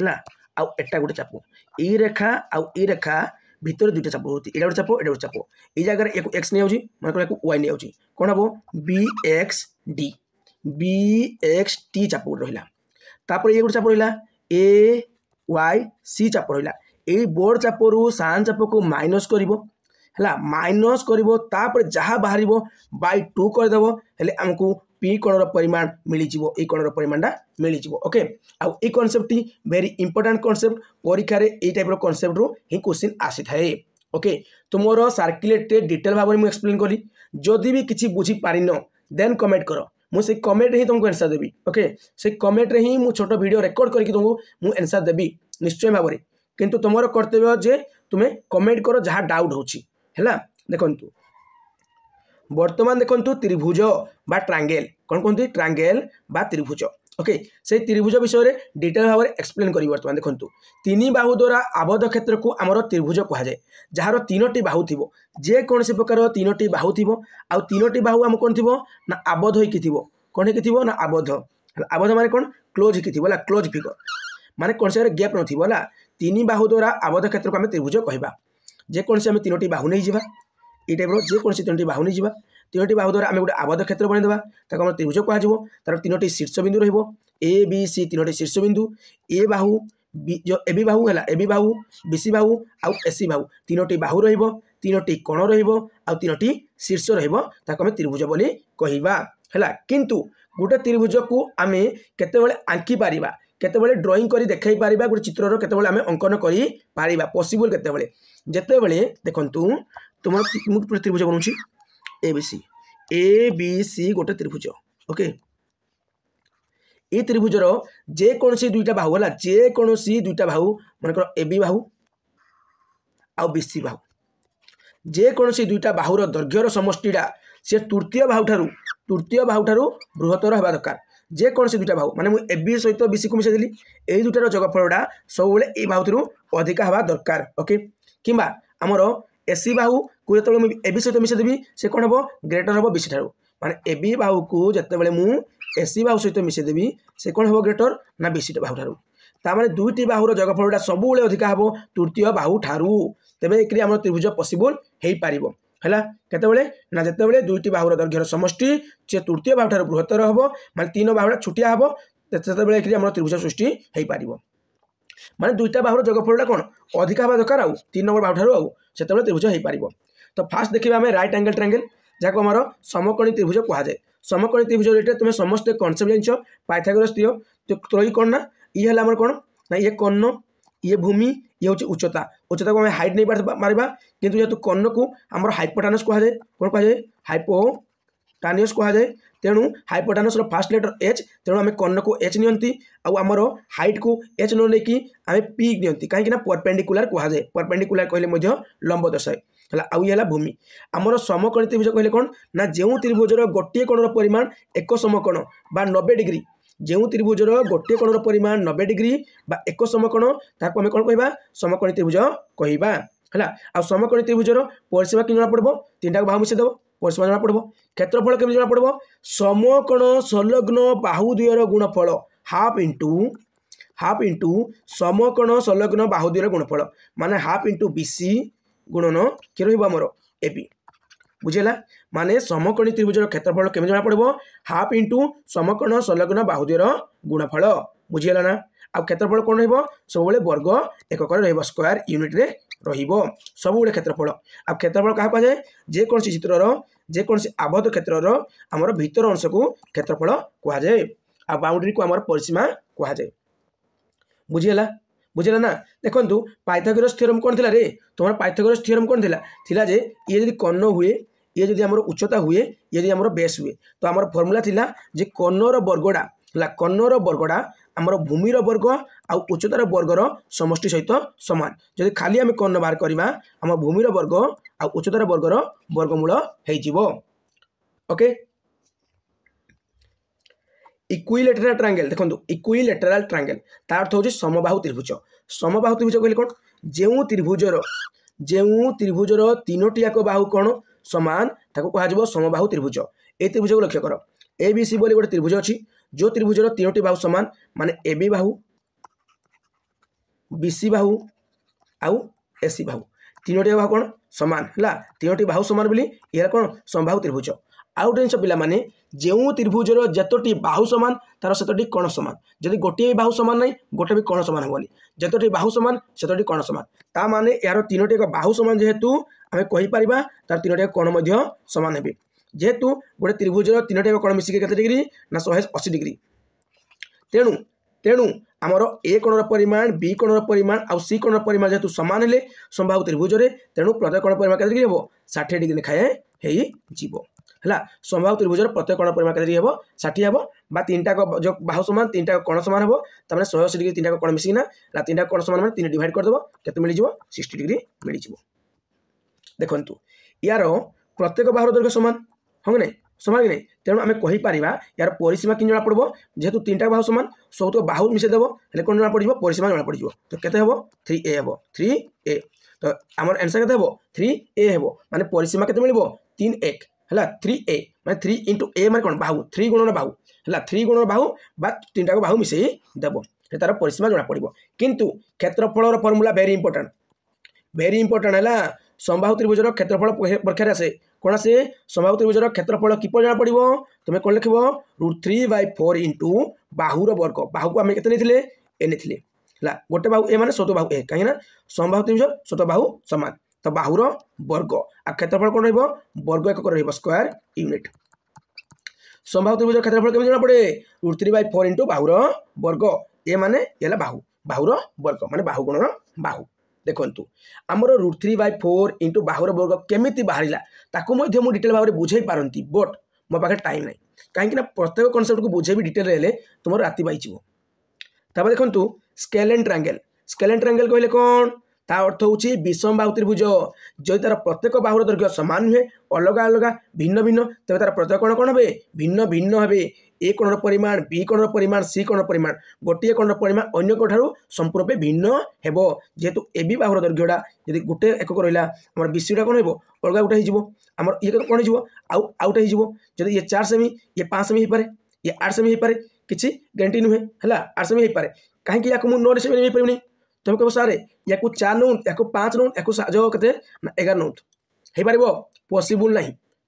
[SPEAKER 1] है आउ एटा गोटे चाप ई रेखा आउ ई रेखा भितर दुईटा चाप होती एटा गोटे चाप एटा गोटे चाप ये जगह एक एक्स नहीं आउची मन कर वाई नहीं आउची कौन हम बी एक्स टी चाप रहा तापर ये गोटे चाप रहा ए वाई सी चाप रहा यही बोर्ड चापरू सान चाप को माइनस कर माइनस कर जहाँ बाहर बाय 2 करदेव हेले आमको पी कोणर परिमाण मिलଯିव ये कोणर परिमाणटा मिलଯିव ओके आउ ये कनसेप्ट वेरी इंपोर्टाट कनसेप्ट परीक्षा ये टाइप कनसेप्ट रू ही क्वेश्चन आसी थाए ओके तुमर सर्कुलेट डिटेल भाव में एक्सप्लेन कली जदि भी किसी बुझी पारिन देन कमेंट कर मुझे कमेंट ही तुमको आंसर देवी ओके से कमेंट रे ही मु छोट वीडियो रिकॉर्ड करके तुमको मु आंसर देवी निश्चय भाव में किंतु तुमर कर्तव्य जे तुम्हें कमेंट कर जहाँ डाउट होची है देखु वर्तमान देखु त्रिभुज बा ट्रांगेल कौन कहते ट्रांगेल बा त्रिभुज ओके से त्रिभुज विषय में डिटेल भाव में एक्सप्लेन करी वर्तमान देखु 3 बाहु द्वारा आबद्ध क्षेत्र को आमर त्रिभुज कहुए जार 3टी बाहु थी जेकोसी प्रकार 3टी बाहु थी आउ 3टी बाहु आम कौन थी ना आबद्ध होइकी थी कौन होइकी थी ना आबद्ध आबद्ध माने कौन क्लोज होइकी थी क्लोज फिगर माने कौन से गैप नथी 3 बाहु द्वारा आबद्ध क्षेत्र को आम त्रिभुज कहवा जेकोसी आम 3टी बाहु नहीं जावा ये टाइप जेकोसी 3टी बाहु नहीं 3टी बाहु द्वारा आम गोटे आबद्ध क्षेत्र बनईदेवा ताको त्रिभुज कह तार 3टी शीर्षबिंदु रहिबो ए बी सी 3टी शीर्षबिंदु ए बाहु जो ए बी बाहु है ए बी बाहु बीसी बाहु आउ एसी बाहु 3टी बाहु रहिबो 3टी कोण रहिबो आउ 3टी शीर्ष रहिबो ताको आम त्रिभुज बोली कहिबा हैला। किंतु गोटे त्रिभुज को आम केतेबेले आंकी पारिबा केतेबेले ड्राइंग करी देखाई पारिबा गोटे चित्रर केतेबेले आम अंकन करी पारिबा पॉसिबल केतेबेले जेतेबेले देखंतु तुम त्रिभुज बनउछि ए बी सी गोटे त्रिभुज ओके ये त्रिभुजर जेकोसी 2टा बाहु है जेकोसी 2टा बाहु मनकर ए बी बाहु आउ बीसी बाहु जेकोसी 2टा बाहुर दैर्घ्यर समष्टिटा से तृतीय बाहु ठारू बृहत्तर होगा दरकार जेकोसी 2टा बाहु माने ए बी सहित बीसी को मिसेदेली यही 2टार जगफलटा सब ए बाहु अधिका हवा दरकार ओके किंबा आमर एसी बाहु को जो ए बी सहित मिसेदेवी से कौन हम ग्रेटर हम बीसी ठारू माने ए बी बाहु को जिते मु एसी बाहु सहित मिसेदेवी से कौन हम ग्रेटर ना बीसी बाहु ठारू तार 2टी बाहुर जगफलटा सब अधिका हम तृतीय बाहु ठारू तेरे एक त्रिभुज पॉसिबल हो पार है केतबेले ना जितेबाला 2टी बाहुर दैर्घ्यर समष्टि से तृतीय बाहु ठारू बृहत्तर हम माने 3 बाहुटा छुटिया हम तेतबेले एक त्रिभुज सृष्टि हो पार माने 2टा बाहुर जगफलटा कौन अधिका हवा दरकार आउ 3 नंबर बाहु ठारू से त्रिभुज हो पार। तो फास्ट देखिए आम राइट एंगल ट्रायंगल जहाँ आम समकोणी त्रिभुज कहुए समकोणी त्रिभुज तुम समस्त कनसेप्ट जान पाइथागोरस थ्योरम त्रयी कौन ना ये है कौन ना ये कर्ण ये भूमि ये हूँ उच्चता उच्चता को हमें हाइट नहीं मारिबा किंतु जेहेतु कर्ण को आम हाइपोटानस कहुए कौन कहुए हाइपोटानियस कहुए तेणु हाइपोटानस फास्ट लेटर एच तेणु आम कर्ण को एच नियंती आमर हाइट को एच न लेकिन आम पी नियंती कहीं परपेंडिकुलर कहुए परपेंडिकुलर कहले लंब दर्शाए है आउ ये भूमि आमर समकोणी त्रिभुज कहले कौन ना जो त्रिभुजर गोटे कोणर परिमाण एक समकोण बा 90 डिग्री जो त्रिभुजर गोटे कोणर परिमाण 90 डिग्री बा एक समकोण ताको आम कौन कहबा समकोणी त्रिभुज कहबा है आ समकोणी त्रिभुजर परिसीमा कि जना पड़ो 3टा बाहु मिसे देव परिसीमा जना पड़ो क्षेत्रफल केमी जना पड़ो समकोण संलग्न बाहु द्वयर गुणफल हाफ इंटू समकोण संलग्न बाहु द्वयर गुणफल माने हाफ इंटू बीसी गुणन कि रमर एबी बुझेगा माने समकोणी त्रिभुजर क्षेत्रफल केमी जना पड़ो हाफ इंटू समकोण संलग्न बाहु द्वयर गुणफल बुझीगला ना आ क्षेत्रफल कौन सब वर्ग एकक स्क्वायर यूनिट रे सब क्षेत्रफल आ क्षेत्रफल क्या कहुए जेकोसी चित्रर जेकोसी आबद्ध क्षेत्रर आमर भीतर अंश को क्षेत्रफल कहुए आ बाउंड्री को आमर परिसीमा कहुए बुझेगा ना देखो पाइथागोरस थ्योरम कौन थिला रे तुम पाइथागोरस थ्योरम कौन थिला जे ये जदि कर्ण हुए ये जदि आमर उच्चता हुए ये जदि आमर बेस हुए तो आमर फर्मूला थिला जे कर्णर वर्गड़ा आमर भूमिर वर्ग आ उच्चतार वर्गर समष्टि सहित सामान जदि खाली आम कर्ण बाहर करवा आम भूमिर वर्ग आ उच्चतार वर्गर वर्गमूल हो ओके। इक्विलेटराल ट्रायंगल देखो इक्विलेटराल ट्रायंगल तार अर्थ हूँ समबाहु त्रिभुज कहले कौन जो त्रिभुजर 3टी याक बाहु कौन समान ताको कह समबाहु त्रिभुज ए त्रिभुज को लक्ष्य कर ए बी सी बोली गोटे त्रिभुज अच्छी जो त्रिभुजर 3टी बाहु समान माने ए बी बाहु बीसी बाहु आउ एसी बाहु 3टी बाहु कौन समान है 3टी बाहु समान बोली यह कौन समबाहु त्रिभुज आउ गोटे जिन पिलाने जो त्रिभुजर जतोटी बाहु सामान तार सतोटी कण सामान जदि गोटे बाहु सामान नहीं गोटे भी कण सामान होनी जतोटी बाहु सामान सतोटी कण सामान ता माने यार 3टी बाहु सामान जेहेतु आम कहीपर तार 3टी कण सामान हे जेहेतु गोटे त्रिभुजर 3टी कण मिसिक केते डिग्री ना 180 डिग्री तेणु तेणु आमर ए कोणर परिमाण बी कोणर परिमाण आउ सी कोणर परिमाण जेहेतु सामान हेले समबाहु त्रिभुज तेणु प्रत्येक कोण परिमाण केते डिग्री हे 60 डिग्री लेखाए है समबाहु त्रिभुजर प्रत्येक कोण परिमाण केते हे 60 हे बा 3टा जो बाहु समान 3टा कोण समान हे तमाने 180 डिग्री 3टा कोण मिसिना 3टा कोण समान माने 3 डिवाइड कर देबो केते मिलि जिवो 60 डिग्री मिलि जिवो देखंतु यार प्रत्येक बाहुर दैर्घ्य समान हम नहीं समान कि नहीं तेणु आम कहीपर यार परिसीमा कि जना पड़ो जेहेतु 3टा बाहु समान सब तो बाहु मिसेदेव हेल्ले कौन जना पड़ परिसीमा जना पड़ तो केते हे 3a हे 3a तो आमर आंसर केते हे 3a हे माने परिसीमा केते मिलिबो 3 1 है 3a माने 3 इंटू a माने कौन बाहु 3 गुणन बाहु है 3 गुणन बाहु बा 3टा बाहु मिसे देव तार परिसीमा जना पड़ो किंतु क्षेत्रफल फर्मूला वेरी इंपोर्टेंट है समबाहु त्रिभुजर क्षेत्रफल परीक्षा आसे कौन आसे समबाहु त्रिभुजर क्षेत्रफल किपर जना पड़ो तुम कौन लिख √3/4 इंटू बाहुर वर्ग बाहु को आम के एने गोटे बाहु ए माने स्वतः बाहु ए कहीं समबाहु त्रिभुज स्वतः बाहु समान तो बाहुर वर्ग आ क्षेत्रफल कौन वर्ग एकक स्क्वायर यूनिट समबाहु त्रिभुज क्षेत्रफल केमी जना पड़े √3/4 इंटू बाहुर वर्ग ए माने ये बाहु बाहुर वर्ग माने बाहु गुणन बाहु देखंतु आमर √3/4 इंटू बाहुर वर्ग केमिति बाहरिला ताकू मध्य मु डिटेल भाव में बुझे पारंती बट मो पाखे टाइम नहीं कहीं प्रत्येक कॉन्सेप्ट को बुझे डिटेल रे तुम राति पाइजिवो तापर देखंतु स्केल एंड ट्रायंगल कहले कौन ता अर्थ होची विषम बाहु त्रिभुज जो तार प्रत्येक बाहुर दैर्घ्य समान नुहे अलग अलग भिन्न भिन्न तेज तार प्रत्येक कोण कौन हे भिन्न भिन्न हे ए कोणर परिमाण बी कोणर परिमाण सी कोणर परिमाण गोटे कोणर परिमाण अन्य ठारू संपूर्ण रूपे भिन्न हेबो जेहेतु ए बी बाहुर दैर्घ्यटा यदि गोटे एकक रहिला हमर बीसीटा कोन हेबो अलग गोटे हिजिवो हमर ये कोन हिजिवो आउट हिजिवो जदि ये 4 सेमी ये 5 सेमी हे पारे ये 8 सेमी हे पारे किछि गारंटी नुहे हला 8 सेमी हे पारे काहे कि याको मु 9 सेमी हे परिबनी तुम कह सारे या 4 नौ या 5 नौ या जो कते 11 नौ हो पार पॉसिबल ना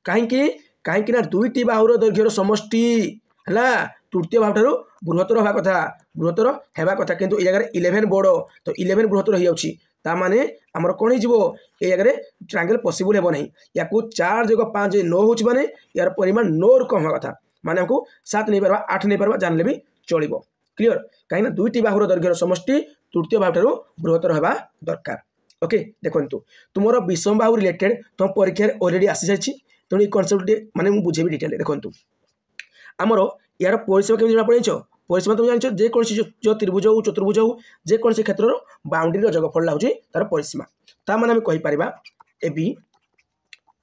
[SPEAKER 1] कहीं दुईटी बाहुर दैर्घ्यर समष्टि है तृतीय बाहु ठारू बृहत्तर हवा कथा बृहत्तर हेबा कथा किंतु ये जगह 11 बड़ तो 11 बृहत्तर हो जाउछि ता माने हमर कोन हो जिवो ए जगह ट्रायंगल पॉसिबल हेबो नहीं या 4 + 5 9 होछि माने यार परिमाण 9 रु कम हवा कथा माने हमको 7 नहीं पारबा 8 नहीं पारबा जानले भी चलिबो क्लियर कहीं दुईटी बाहुर दैर्घ्यर समष्टि तृतीय बाहु ठारू बृहत्तर हेबा दरकार ओके देखंतु तुमरो विषम बाहु रिलेटेड तुम परीक्षा ऑलरेडी आसी जाछि तेणु ये कॉन्सेप्ट माने मु बुझेबी डिटेल देखंतु आमर यार परिसीमा केमी जना पड़े परिसीमा तुम जान जेकोसी जो त्रिभुज हो चतुर्भुज हो जेकोसी क्षेत्र बाउंड्री जगफल हूँ तार परिसीमा ता माने आम कहीपर A B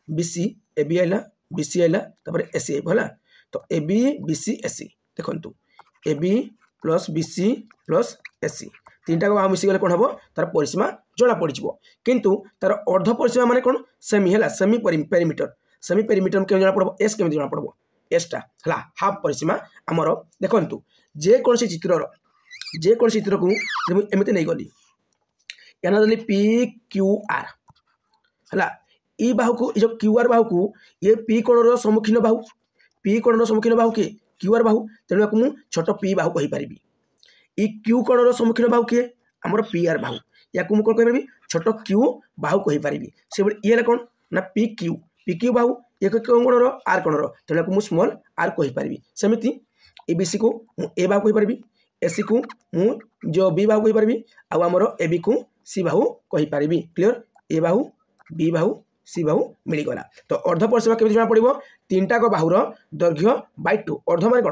[SPEAKER 1] B C A B आइला बी सी आइला ए सी है तो A B B C A C देखंतु A B plus B C plus A C तीनटा बाहु मिसीगले कौन हम तार परिसीमा जना पड़ किंतु तार अर्ध परिसीमा माने कौन सेमी है सेमी पेरीमीटर केमी जना पड़ो एस केमी जना पड़ो एसटा है हाफ परिसीमा आमर देखंतु जेकोसी चित्र को एमती नहीं गली या पी क्यू आर है ई बाहु को जो क्यू आर बाहु को ये पी कोणर सम्मुखीन बाहु पी कोणर सम्मुखीन बाहु किए क्यू आर बाहु तेणु को छोट पी बाहु कहीपरि ई क्यू कोणर सम्मुखीन बाहु किए आमर पी आर बाहु या कौन कहीपरि छोट क्यू बाहु कहीपरि से ये कौन ना पी क्यू बाहु ये कौन कोणर आर कोणर तेणु को स्मॉल आर कहीपरि सेमती ए बी सी को ए बाहु कहीपरि ए सी को जो बी बाहु कहीपरि आमर ए बी को सी बाहु कहीपरि क्लियर ए बाहु बी बाहु सी बाहु मिलगला तो अर्ध परिसीमा केमी जना पड़ो तीनटा बाहुर दैर्घ्य बाय 2 अर्ध माने कौन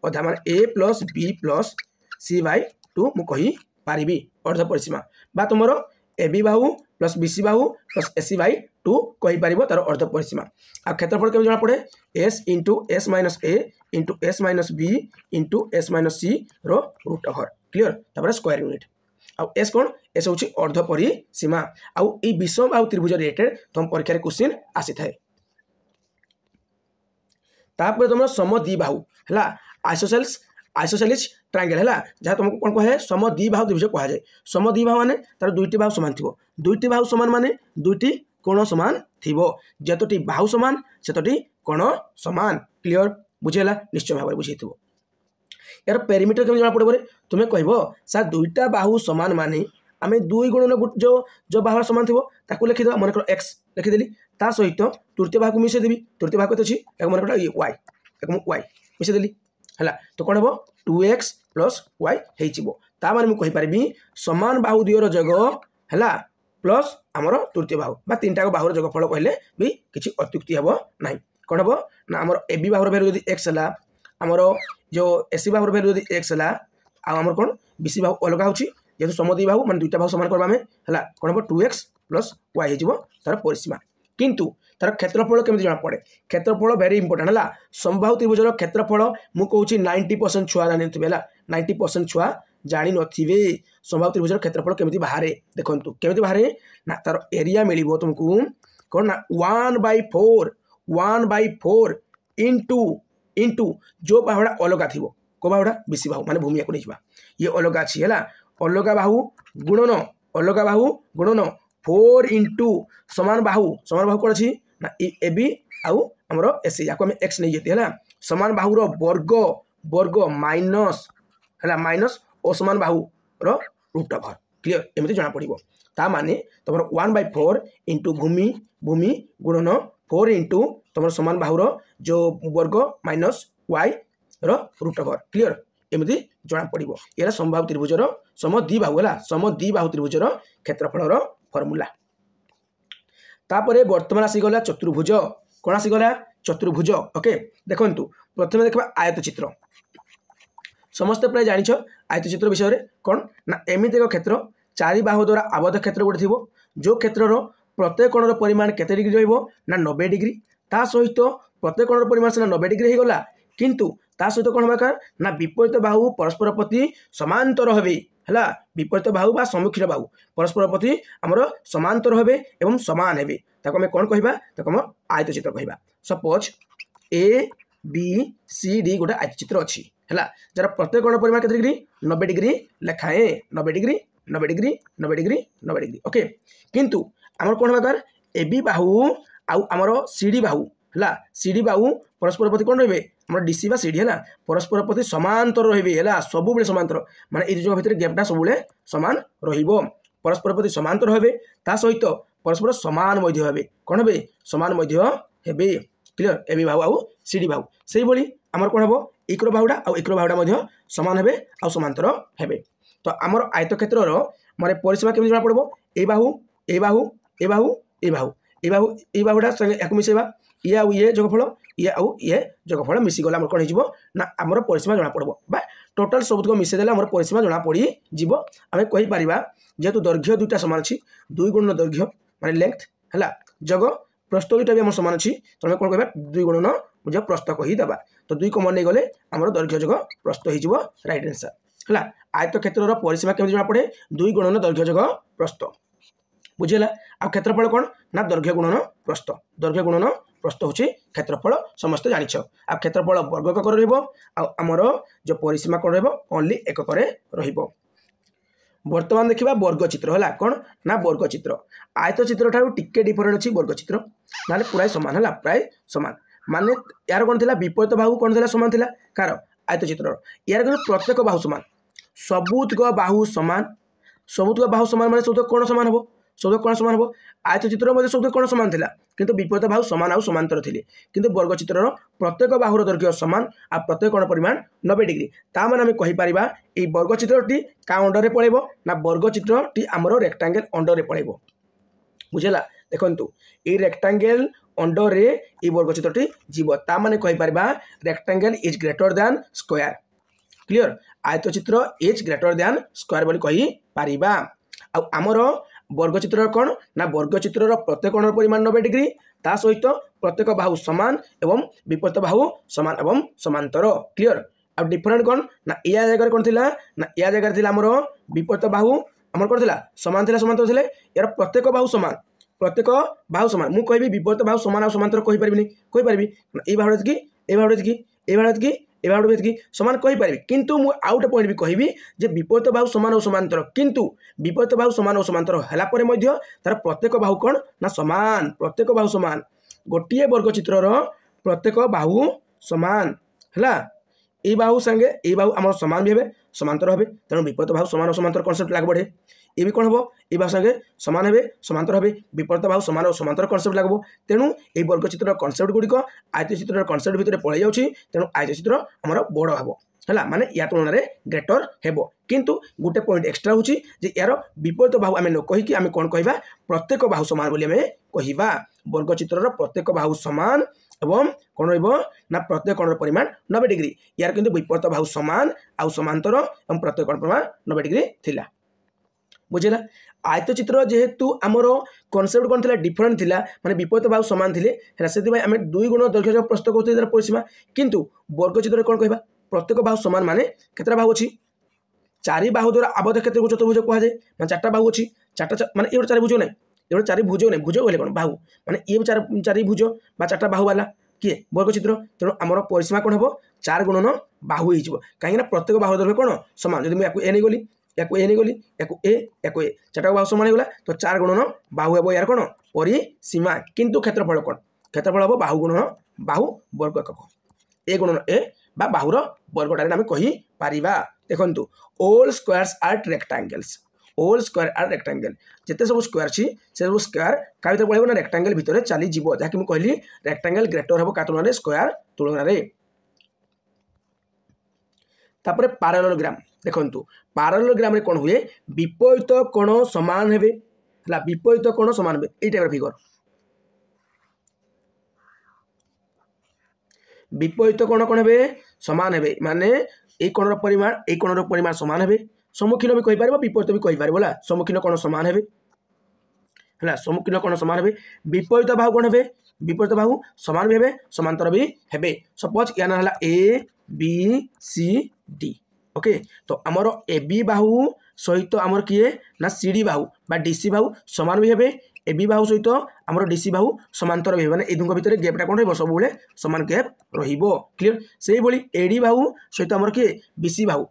[SPEAKER 1] अधा माने ए प्लस बी प्लस सी बाय 2 मु कही पारिबी अर्ध परिसीमा बा तुमर A B Bahu plus B C Bahu plus A C bye 2 कही पारिबो तार अर्ध परिसीमा आ क्षेत्रफल केमी जना पड़े S into S minus A into S minus B into S minus C रो रूट ओवर क्लियर तापर स्क्वायर यूनिट आउ एस कौन एस हूँ अर्ध परिसीमा आउ ई विषम बाहु त्रिभुज रिलेटेड तुम परीक्षा क्वेश्चन आसी थाए तापर तुम सम द्विबाहु है आइसोसेलिस ट्रायंगल है जहाँ तुमको कौन कहे सम द्विबाहु त्रिभुज कह जाए सम द्विबाहु माने तार दुईटी बाहु समान थी दुईटी बाहु समान माने दुईटी कोण समान थी जतटी बाहु समान सेतटी कोण समान क्लियर बुझेला निश्चय भाव बुझे यार पेरीमीटर केमी जना पड़े तुम्हें कह सर दुईटा बाहु समान माने आम 2 गुणन जो बाहु समान थी लिखिद मन कर एक्स लिखिदेली ता सहित तृतीय बाहु को मिसेदेवी तृतीय बाहु अच्छी मन कर ये वाई वाई मिसेदेली है तो कौन हम 2x प्लस वाई हो मुझे कहीपरि समान बाहु द्वयर जग है प्लस आमर तृतीय बाहु बा तीनटा बाहुर जगफल कहले भी किसी अत्युक्ति हे ना कौन हम ना आम ए बी बाहुर भैल्यू जब एक्स है आमर जो एसी बाहुर भैल्यू जब एक्स है आमर कौन बीसी बाहु अलग होची जेहतु समद्वि बाहु मान दुईटा बाहु समान करबा हमें है कौन हम 2x प्लस वाई हो तार परिसीमा किंतु तार क्षेत्रफल केमी जना पड़े क्षेत्रफल वेरी इंपोर्टेंट है समबाहु त्रिभुजर क्षेत्रफल मुझे कहूँ 90% छुआ जानी 90% छुआ जानी नथिबे समबाहु त्रिभुजर क्षेत्रफल केमी बाहर देखो केमी बाहर ना तार एरिया मिल तुमको कौन ना 1/4 इंटू जो बाहुड़ा अलगा थी को बाहुड़ा बीसी बाहु माने भूमि को नहीं ये अलगा अच्छी है अलगा बाहु गुणन 4 इंटू समान बाहु कौन अच्छी ना ए बी आउ आमर एस या एक्स नहीं जाती है समान बाहुर वर्ग वर्ग माइनस है माइनस असमान बाहुर रूट ओवर क्लीयर एमती जना पड़ो ता माने तुम 1/4 इंटू भूमि भूमि गुणन 4 इंटू तुम समान बाहुर जो वर्ग minus Y root over clear एमती जना पड़ो ये समबाहु त्रिभुजर सम द्विबाहु है सम द्विबाहु त्रिभुजर क्षेत्रफल फर्मूला तापर बर्तमान आसीगला चतुर्भुज कौन आसीगला चतुर्भुज ओके देखु प्रथम देखा आयत चित्र समस्ते प्राय जान आयत चित्र विषय में कौन ना एमती एक क्षेत्र चारि बाहु द्वारा आबद्ध क्षेत्र गोटे थी जो क्षेत्र प्रत्येक कोणर परिमाण केते डिग्री ना 90 डिग्री ता सहित प्रत्येक कोणर परिमाण सीना 90 डिग्री हो गला किंतु ता सहित कौन होगा ना विपरीत बाहु परस्पर प्रति समांतर हे है विपरीत बाहु बा सम्मुखीन बाहु परस्पर प्रति आमर समांतर हे एवं समान हे आम कौन कह आयत चित्र कह suppose A B C D गोटे आयत चित्र अच्छी है जार प्रत्येक कोण परिमाण के डिग्री 90 डिग्री लेखाएं 90 degree 90 degree 90 degree 90 degree okay किंतु आमर कौन होगा ए बी बाहु आमर सी डी बाहु है सी डी बाहु परस्पर प्रति कौन रे आम डीसी बा सी डी है परस्पर प्रति समांतर रे सब समांतर माने ये जो भितर गैपटा सब सामान परस्पर प्रति समांतर हे ता सहित परस्पर सामान हे कौन हे सामान हे क्लीयर ए बी बाहु आउ सी डी बाहु से भाई आमर कौन हम इक्र बाहुटा आउ इक्र बाहुटा सामान हे आउ समांतर हे तो आमर आयत क्षेत्र माने परिसीमा केमी जना पड़ो ए बाहु ए बाहु ए बाहु ए बाहु ए बाहु ए बाहुटा संगे या मिसेबा ये आउ ये जोगफल ये आउ ये जोगफल मिसीगला आम कौन हो ना आमर परिसीमा जना पड़ो बा टोटाल सबुक मिसेदेले आमर परिसीमा जना पड़ी जीव आम कहीपर जेहेतु दैर्घ्य दुईटा सामान अच्छी 2 गुणन दैर्घ्य माने लेंथ है जग प्रस्थ दुईटा भी आम सामान अच्छी तो आम कौन कह 2 गुणन मुझे प्रस्थ कहीदेवा तो 2 कमन नहीं गले आमर दैर्घ्य जग प्रस्थ हो राइट आंसर है आयत क्षेत्र परिसीमा केमी जना पड़े 2 गुणन दैर्घ्य जग प्रस्थ बुझेगा आ क्षेत्रफल कौन ना दैर्घ्य गुणन प्रस्थ हूँ क्षेत्रफल समस्त जानिछ आ क्षेत्रफल वर्ग एকক रमर जो परिसीमा कौन रनली एकक बर्तमान देखा वर्ग चित्र है कौन ना वर्ग चित्र आयत चित्र ठार टिके डिफरेंट अच्छी वर्ग चित्र ना प्राय सामान है प्राय सामान माने यार कौन थी विपरीत बाहु कौन थी सामान थी कार आयत चित्र यार कि प्रत्येक बाहु सामान सबुतक बाहु सामान सबुतक बाहु सामान माने सब कौन सामान हम सब कौन सामान हम आयत चित्र सब कौन सामान था किंतु विपरीत बाहु सामान आउ समांतर थे किंतु वर्ग चित्र प्रत्येक बाहुर दैर्घ्य सामान आ प्रत्येक कोण परिमाण 90 डिग्री ता माने आम कहीपर ये वर्ग चित्रटी क्या अंडर पड़ेब ना वर्ग चित्रटी आमर रेक्टांगल अंडर पड़ेब बुझेगा देखु ये रेक्टांगल अंडर ये वर्ग चित्रटी जीव ता माने कहीपर rectangle is greater than square clear आयत चित्र इज ग्रेटर दैन स्क्वायर बोली कही पारिबा आमर वर्ग चित्र कौन ना वर्ग चित्र प्रत्येक कोण परिमाण 90 डिग्री ता सहित प्रत्येक बाहु सामान एवं विपरीत बाहु सामान एवं समांतर क्लीयर आ डिफरेंट कौन ना या जगह कौन थिला ना या जगह थिला हमर विपरीत बाहु हमर कौन थिला समान थिला समांतर थिले यार प्रत्येक बाहु सामान मु कहबी विपरीत बाहु समान आ समांतर कहि परबिनी ए बाहुडे की ए बाहुडे की ए बाहुडे की ए बाहुडे की समान कहि परबी किंतु मु आउट पॉइंट भी कहबी जे विपरीत बाहु समान और समांतर किंतु विपरीत बाहु समान और समांतर हला परे मध्य तार प्रत्येक बाहु कौन ना समान प्रत्येक बाहु समान गोटे वर्ग चित्रर प्रत्येक बाहु समान है ए बाहु संगे ए बाहु आम समान भी हे समांतर हे तेणु विपरीत बाहु समान और समांतर कनसेप्ट लाग बढ़े ये भी कौन हम ए बाहु संगे समान हे समांतर हे विपरीत बाहु समान और समांतर कनसेप्ट लागब तेणु ये वर्ग चित्र कनसेप्ट गुड़िक आयत चित्र कनसेप्ट भितर पड़े जाऊँगी तेणु आयत चित्र आमर बड़ हम है माने या तुलन में ग्रेटर हेब किंतु गोटे पॉइंट एक्सट्रा होची जे यार विपरीत बाहु आम न कहीकि आम कौन कहवा प्रत्येक बाहु समान बोली आम कहवा वर्ग चित्रर प्रत्येक बाहु समान एवं कौन ना प्रत्येक कोण परिमाण 90 डिग्री यार किंतु विपरीत बाहु समान आउ समांतर एवं प्रत्येक कोण परिमाण 90 डिग्री थिला बुझेगा आयत चित्र जेहेतु आमर कनसेप्ट कौन थी डिफरेंट थिला माने विपरीत बाहु समान थे से आम 2 गुण दैर्घ्य प्रस्तुत करते परिसीमा किंतु वर्ग चित्र कौन कहवा प्रत्येक बाहु समान माने केतरा बाहु अच्छी 4 बाहु द्वारा आबद्ध क्षेत्र को चतुर्भुज कह जाए मैं 4टा बाहु अच्छी 4टा माने ये 4 भुज नहीं ये 4 भुज नहीं भुज कहले कौन बाहु माने ये 4 भुज बा 4टा बाहु वाला किए वर्ग चित्र तेणु आमर परिसीमा कौन हम 4 गुणन बाहु हो कहीं प्रत्येक बाहु दैर्घ्य कौन समान जब मुझे ए नहीं गली या ए नहीं गली या चार्टा बाहु सामान होगा तो 4 गुणन बाहु हे यार कौन परिसीमा किंतु क्षेत्रफल कौन क्षेत्रफल हम बाहु गुणन बाहु वर्ग एकक ए गुणन ए बा बाहुर वर्ग डायरेक्ट आम कहीपर देखु all squares are rectangles all square are rectangle जिते सब स्क्वायर अच्छी से सब स्क्वायर क्या भर पड़े ना रेक्टांगल भितर चली जहाँकि मुझे कहली रेक्टांगल ग्रेटर हम क्या तुलन स्क्वायर तुलन तापर पैरेललोग्राम देखंतु पैरेललोग्राम रे कोन हुए विपरीत कोण समान हेबे हला विपरीत कोण समान हेबे ए टाइप फिगर विपरीत कोण कोन हेबे समान हेबे माने ए कोणर परिमाण समान हेबे सम्मुखीन भी कहि परबो विपरीत भी कहि परबो ला सम्मुखीन कोण समान हेबे हला सम्मुखीन कोण समान हेबे विपरीत बाहु कोन हेबे विपरीत बाहु समान भी हेबे समांतर भी हेबे सपोज या ना हला A B C D okay तो आमर ए बी बाहु सहित आमर किए ना सी डी बाहु बा डी सी बाहु समान भी हेबे ए बी बाहु सहित आमर डी सी बाहु समांतर भी माने ए दुंग भितर गैपटा कोन रहबो सब बेले समान गैप रहिबो क्लियर सेही बोली ए डी बाहु सहित आमर किए बी सी बाहु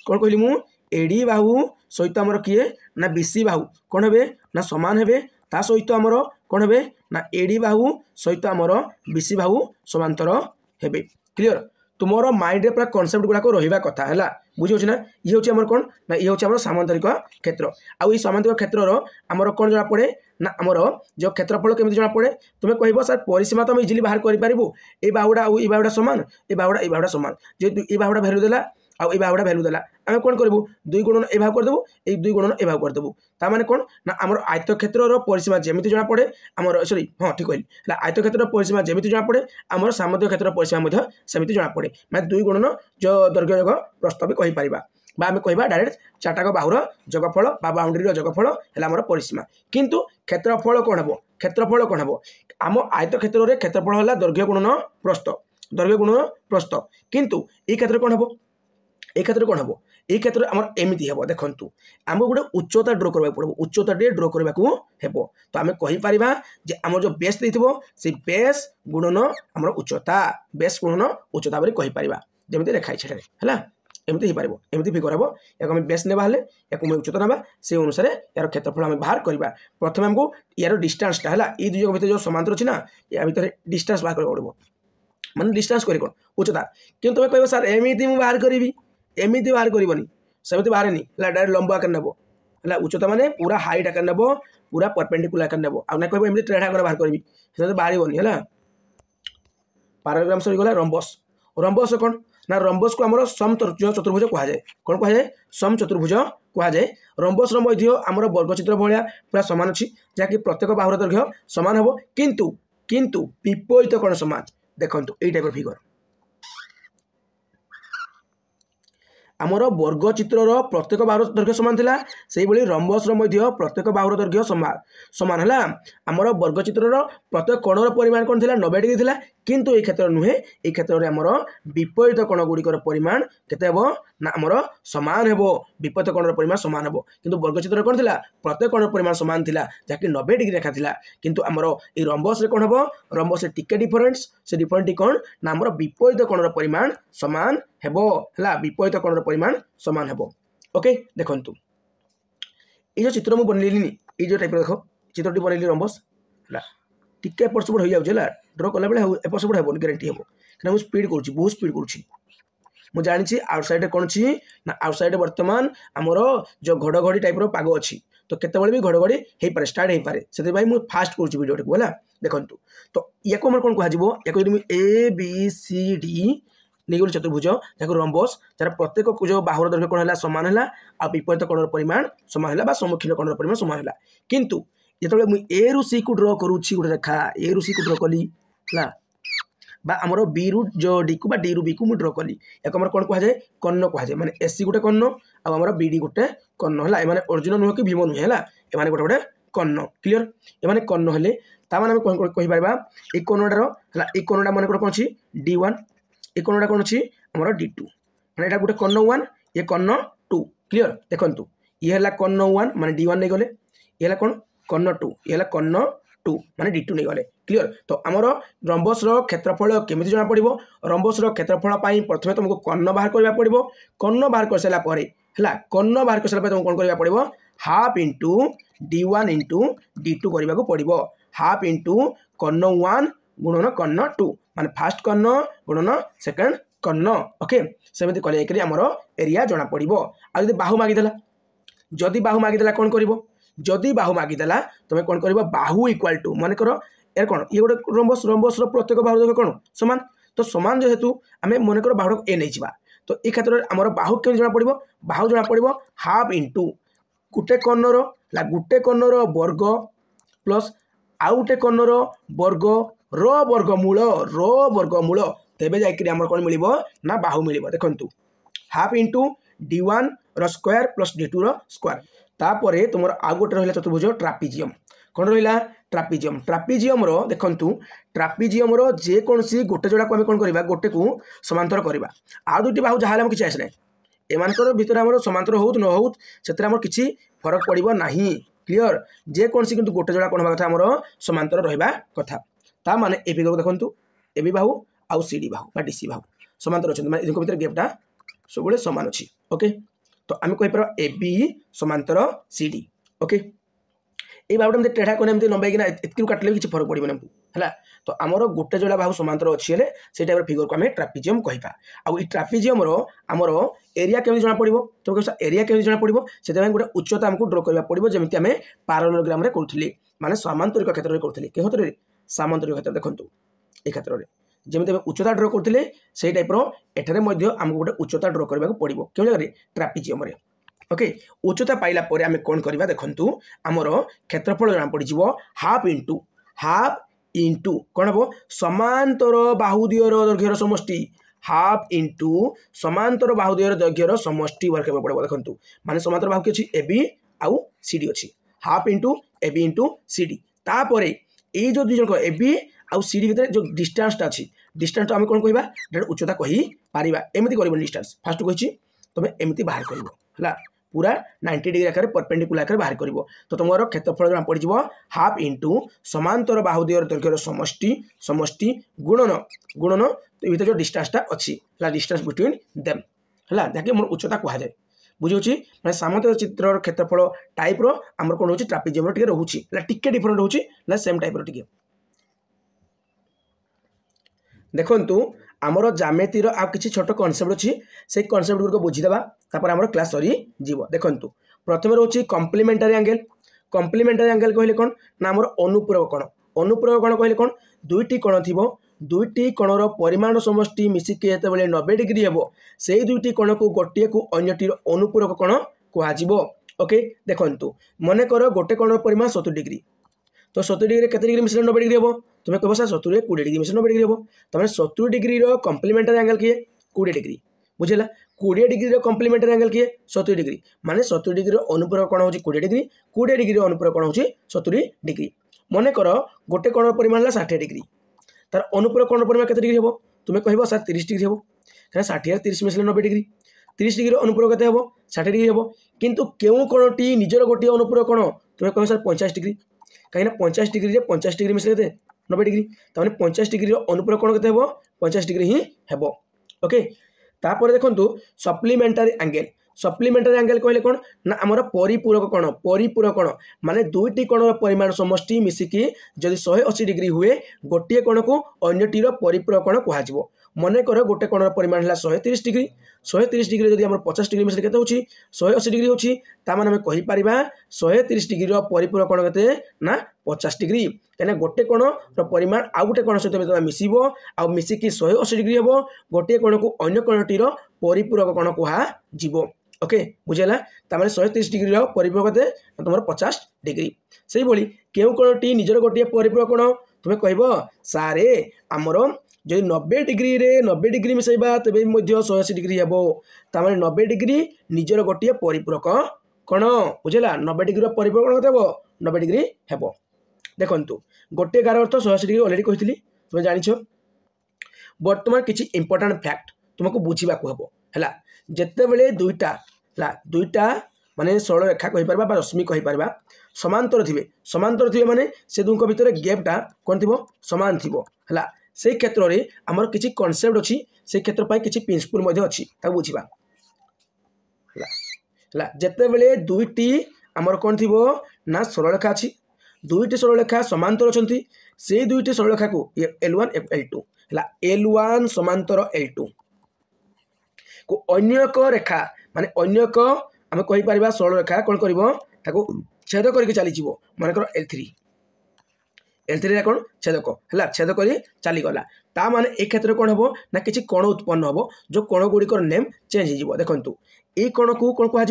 [SPEAKER 1] कोन कहली मु ए डी बाहु सहित आमर किए ना बी सी बाहु कोन हेबे ना समान हेबे ता सहित आमर कोन हेबे ना ए डी बाहु सहित आमर बी सी बाहु समांतर हेबे क्लियर तुमर माइंड पूरा कनसेप्ट गुड़ाक रहा कथा है बुझे ना ये हूँ आम कौन ना ये हूँ सामांतरिक क्षेत्र आउ सामांतरिक क्षेत्र आमर कौन जना पड़े ना आमर जो क्षेत्रफल केमी जना पड़े तुम्हें कह सर परिसीमा तो इजिली बाहर करूँ ये बाहुड़ा आउ ये बाहुड़ा सामान ये बाहुड़ा सामान जेहतु ये बाहुड़ा भैल्यू देला आउ ये बाहुड़ा भैल्यू देला आम कौन करूँ 2 गुणन ए भाग करदेबू ये 2 गुणन ए भाग करदेबू तार कौन ना आमर आयत क्षेत्र परिसीमा जमी जना पड़े आमर सॉरी हाँ ठीक कहली आयत क्षेत्र परिसीमा जमी जना पड़े आमर सामांतरिक क्षेत्र परिसीमा सेमती जना पड़े मैं 2 गुणन जो दैर्घ्य योग प्रस्थ भी कहीपर बा आम कह डायरेक्ट चार्टाक बाहुर जगफल बा बाउंड्री जगफल है आमर परिसीमा किंतु क्षेत्रफल कौन हम क्षेत्रफल कौन हम आम आयत क्षेत्र में क्षेत्रफल है दैर्घ्य गुणन प्रस्थ किंतु ये क्षेत्र कौन हम ये क्षेत्र कौन हम ये क्षेत्र आम एमती हम देखूँ आम गोटे उच्चता ड्र करने पड़ो उच्चता ड्र करने को तो आम कहीपर आम जो बेस देते से बेस गुणन आम उच्चता बेस गुणन उच्चता बोली कहीपर जमी रेखाई है एमती हो पार एमती फिगर हम या आम बेस नेबा या उच्चता ना से अनुसार यार क्षेत्रफल आम बाहर करवा प्रथम आमको यार डिस्टेंसटा है ये दुई भितर जो समांतर अच्छी ना या भितर डिस्टेंस बाहर करने पड़ो माने डिस्टेंस कर कौन उच्चता कि तुम्हें कह सर एमती मुझे बाहर करी एमती बाहर करनी सेमती बाहर नहीं डायरेक्ट लंबा आकार नेब है उच्चता माने पूरा हाइट आकार नेब पूरा परपेंडिकुलर आकार नेब आ ना कह एमती ट्रेड आकार बाहर करी से बाहर है पैरेललोग्राम सरीगला रंबस रंबस कौन ना रंबस को आमर सम चतुर्भुज कहुए कौन कहुए सम चतुर्भुज कहुए रंबस आमर वर्गचित्र भाया पूरा सामान अच्छी जहाँकि प्रत्येक बाहुर दैर्घ्य सामान हम किंतु किंतु विपरीत कौन सामान देखो ये टाइप फिगर आमर वर्गचित्र प्रत्येक बाहुर दैर्घ्य सामान थिला सेही भली रंबस प्रत्येक बाहुर दैर्घ्य सामान है आमर वर्गचित्र प्रत्येक कोणर परिमाण कौन थिला 90 डिग्री थिला किंतु ये क्षेत्र नुहे ये क्षेत्र में आमर विपरीत कोण गुड़िकर परिमाण केते हेबो ना आमर सामान हेबो विपरीत कोणर परिमाण सामान हेबो किंतु वर्गचित्र कौन थिला प्रत्येक कोणर परिमाण सामान थिला जाकि 90 डिग्री रेखा थिला किंतु आमर ये रंबस रे कोन हेबो रंबस रे टिके डिफरेंस से डिफरेंट कौन ना आमर विपरीत कोणर परिमाण सामान हेबो हला विपरीत कोणर परिमाण सामान हेबो ओके देखंतु ये जो चित्र मु बनलेली ये जो टाइप देखो चित्रटी बनलेली रंबस हला टिके एपट सेपट हो जाए ड्र कला बेले एपट सेपट हेबो ग्यारंटी हेबो कना मु स्पीड करूची बहुत स्पीड करूची मु जानिछि आउटसाइड कौन छी ना आउटसाइड वर्तमान आमर जो घड़घड़ी टाइप रो पाग अच्छी तो केतेबेले भी घड़घड़ी हो पारे स्टार्ट हो पारे से मुझे फास्ट करूँ भिडियो को है देखो तो या कौन कहब या ए बी सी डी नहीं गली चतुर्भुज जहाँ रंबस जार प्रत्येक जो बाहुर दैर्घ्य कौन है सामान है आ विपरीत कोणर परिमाण सामान है सम्मुखीन कोणर परिमाण सामान है किंतु जो मुझे ए रु सी को ड्र करुच्छी गोटे रेखा ए रु सी को ड्र कली है आमर बी रु जो डी को डी रु बी को मुझे ड्र कली या कौन कहुए कर्ण कहुए माने एसी गोटे कर्ण आमर बीडी गोटे कर्ण है एम अर्जुन नुह कि भीम नुहे है एम गोटे गोटे कर्ण क्लीयर एम कर्ण हेले ताने कहीपर ये कोणटार है ये कोणटा मन कौन अच्छी D1 ये कोणटा कौन अच्छी आमर D2 मैंने यहाँ गोटे कर्ण 1 ये कर्ण 2 क्लीयर देखो ये है कर्ण 1 माने D1 नहीं गले ये है कौन कर्ण 2 ये है कर्ण 2 माने D2 नहीं गले क्लीयर तो आमर रंबस क्षेत्रफल केमी जना पड़ो रंबस क्षेत्रफल प्रथम तुमको कर्ण बाहर करने पड़ो कर्ण बाहर कर सारा है कर्ण बाहर कर सारा तुमको कौन करवा पड़ो half into d1 into d2 करने को पड़ो हाफ इंटू कर्ण 1 गुणन कर्ण 2 माने फास्ट कर्ण गुणन सेकंड कर्ण ओके सेमती कले आमर एरिया जना पड़ो आ बाहु मागिदेला जदि बाहु मागिदेला कौन कर जदि बाहु मागिदेला तुम कौन कर बाहु इक्वाल टू मन कर यार कौन ये गोटे रंबस रंबस प्रत्येक बाहु देख कौन सामान तो सामान जेहेतु आम मन कर बाहु ए नहीं जा तो ये क्षेत्र में आमर बाहु केमी जना पड़ो बाहु जना पड़ो हाफ इंटू गोटे कर्णर वर्ग प्लस आउ गोटे कर्णर वर्ग वर्गमूल तेबे जाकि आमर कौन मिल ना बाहु मिल देखु हाफ इंटू d1 रो स्क्वायर प्लस d2 रो स्क्वायर तापर तुम आउ गोटे रहा चतुर्भुज ट्रापिजियम कौन रहा ट्रापिजियम रो देखु ट्रापिजियम रो जेकोसी गोटे जोड़ा को आम कौन करवा गोटे को समांतर करवा आ दुटी बाहु जहाँ किसी आसना एमानकर भितर आम समांतर हो न हो से किसी फरक पड़ो ना क्लीयर जेकोसी किंतु गोटे जोड़ा कौन होगा कथा आमर समांतर रहा कथा ता माने ए फिगर को देखु ए बी बाहु आउ सी डी बाहु डीसी बाहु समांतर अच्छे माने इनके भीतर गैपटा सब सामान अच्छी ओके तो आम कहीपर ए बी समांतर सी डी ओके ये बाहुटा एमती टेढ़ा कने एमती लंबाई एतकी काटिले किसी फरक पड़ो ना है तो आमर गोटे जोड़ा बाहु समांतर अच्छी है से टाइप फिगर को आम ट्रापिजियम कहवा आउ ट्रापिजियम आमर एरिया केमी जना पड़ो तो एरिया केमी जना पड़ो से गोटे उच्चता आमको ड्र करने पड़ो जमी आम पारालोग्राम करूँ माने सामांतरिक क्षेत्र में करूँ कि क्षेत्र में सामांतरिक क्षेत्र देखो ये क्षेत्र में जमी आम उच्चता ड्र करते से टाइप्र एठारे आमको गोटे उच्चता ड्र करने पड़ो क्यों जगह ट्रापिजियम ओके उच्चता पाइला परे आम कौन करवा देखु आमर क्षेत्रफल जना पड़ हाफ इंटू कौन हम समांतर बाहुद्वयर दैर्घ्यर समष्टि हाफ इंटू समांतर बाहुद्वयर दैर्घ्यर समष्टि वर्क पड़ो देखु माने समांतर बाहु कि ए बी आउ सी डी अच्छी half into A B into C D तापर ये जो दुई जन ए बी आउ सी डी भितर जो डिस्टेंसटा अच्छी डिस्टेंस आम कौन कहवा उच्चता कहीपर एमती कर डिस्टेंस फास्ट कही तुम एमती बाहर कर पूरा 90 डिग्री आकार परपेंडिकुलर आकार बाहर कर तो तुम क्षेत्रफल जना पड़ हाफ इंटू समांतर बाहुद्वयर दैर्घ्यर समष्टि समष्टि गुणन गुणन भीतर जो डिस्टेंसटा अच्छी डिस्टेंस बिटवीन देम है जहाँकि मोर उच्चता कहुए बुझे मैं सामांतर चित्र क्षेत्रफल टाइप्र आमर कौन हो ट्रापिजियम टे रोचे टिके डिफरेंट रोचे सेम टाइप्र टे देखु आमर जामेतिर आ किसी छोट कनसेप्ट अच्छी से कनसेप्ट गुड़िक बुझीदेवा तापर आमर क्लास सरी जीव देखु प्रथम रोचे कम्प्लीमेंटारी एंगल कहले कौन ना आमर अनुपूरक कण कहले कौन दुईटी कण थी दुईटी कणर परिमाण समष्टि मिसिकी जिते 90 डिग्री हे से दुईटी कण को गोटे को अन्यटीर अनुपूरक कण कहुव ओके देखु मनकर गोटे कणर परिमाण 70 डिग्री तो 70 डिग्री केते डिग्री मिसले 90 डिग्री हे तुम्हें कह सर 70 20 डिग्री मिसले 90 डिग्री हे तमें 70 डिग्री कम्प्लीमेंटारी एंगल किए 20 डिग्री बुझेगा 20 डिग्री कम्प्लीमेंटारी एंगल किए 70 डिग्री माने 70 डिग्री अनुपूरक कण हो 20 डिग्री 20 डिग्री अनुपूरक कण हो 70 डिग्री मनकर गोटे कण परिमाण 60 डिग्री तार अनुपूरक कण परिमाण केते डिग्री हे तुम्हें कह सर 30 डिग्री हे कहीं 60 30 मिसले 90 डिग्री 30 डिग्री अनुपूरक केते हे 60 डिग्री हे किंतु केउ कणटी निजर गोटे अनुपूरक कण तुम्हें कह सर 50 डिग्री कहीं 50 डिग्री 50 डिग्री मिसले 90 डिग्री तमें 50 डिग्री अनुपूरक कण केते हे 50 डिग्री ही हे ओके तापर देखो सप्लीमेंटारी एंगल कहले कौन ना आमर परिपूरक कण माने दुईटी कणर परिमाण समष्टि मिसिकी जदि 180 डिग्री हुए गोटे कण को अन्यटीर परिपूरक कण कहुव मनकर गोटे कणर परिमाण है 130 डिग्री 130 डिग्री जब आम 50 डिग्री मिसले केते होची 180 डिग्री होची तामान आम कहीपर 130 डिग्री परिपूरक कण केते ना 50 डिग्री कहीं गोटे कणर परिमाण आउ गोटे कण सहित मिसिब आ मिसिकी 180 डिग्री हे गोटे कण को अन्य कणटीर परिपूरक कण कहुव ओके बुझेगा तामाने 130 डिग्री परिपूरक केते तुम 50 डिग्री से भाई केउ कणटी निजर गोटे परिपूरक कण तुम्हें कह सारे आमर जो 90 डिग्री मिसेबा तेज 180 डिग्री हे तामाने 90 डिग्री निजर गोटे परिपूरक कण बुझेगा 90 डिग्री परिपूरक कण केते 90 डिग्री हे देखु गोटे गार अर्थ 180 डिग्री अलरेडी कही तुम जाच बर्तमान किसी इंपोर्टाट फैक्ट तुमको बुझा हम है जिते बड़े दुईटा माने सरल रेखा कहीपर रश्मि कहीपर समांतर थे माने से दुक भितर गैपटा कौन थी सामान थी है से क्षेत्र में आमर किसी कनसेप्ट अच्छी से क्षेत्र किसी प्रिंसिपल अच्छी बुझा है जिते बड़े दुईटी आमर कौन थी ना सरलरेखा अच्छी दुईटी सरलरेखा समांतर अच्छा से दुईटी सरलरेखा को L1 L2 है L1 समांतर L2 को अन्य एक रेखा माने अन्य एक आम कहीपर सरलरेखा कौन कर छेद करके चली मनकर L3 कौन छेदक है छेद कर चलीगला ता माने एक क्षेत्र में कौन हम ना किसी कण उत्पन्न हम जो कण गुड़िकर नेम चेंज हो देखु ये कण को कौन कह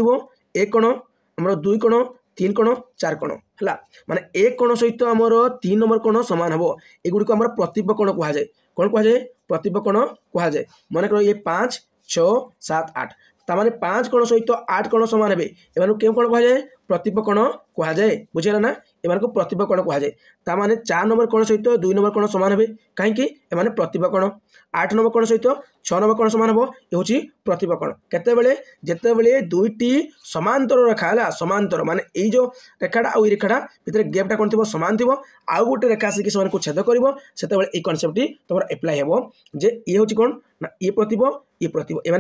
[SPEAKER 1] एक कण आम दुई कण तीन कण चार कण है माने एक कण सहित आमर 3 नंबर कण सामान हम एगुड़ी आम प्रतिप कण कहुए कौन कहुए प्रतिप कण कहुए मनकर ये 5 6 7 8 ताने 5 कण सहित 8 कण सामान हे एम क्यों कण कहुए प्रतिप कण कहुए बुझेगा ना एम प्रतिप कण कहुए ताने 4 नंबर कण सहित 2 नंबर कण सामान हे कहीं एम प्रतिप कण 8 नंबर कण सहित 6 नंबर कण सामान हम ये हूँ प्रतिप कण केतेबेले जेतेबेले दुईटी समांतर रेखा है समांतर माने ये जो रेखाटा आ रेखाटा भितर गैपटा कौन थी सामान थी आउ गोटे रेखा आसिक से छेद कर कनसेप्ट तुम एप्लाय हे जे ये हूँ कौन ना ये प्रतिप ये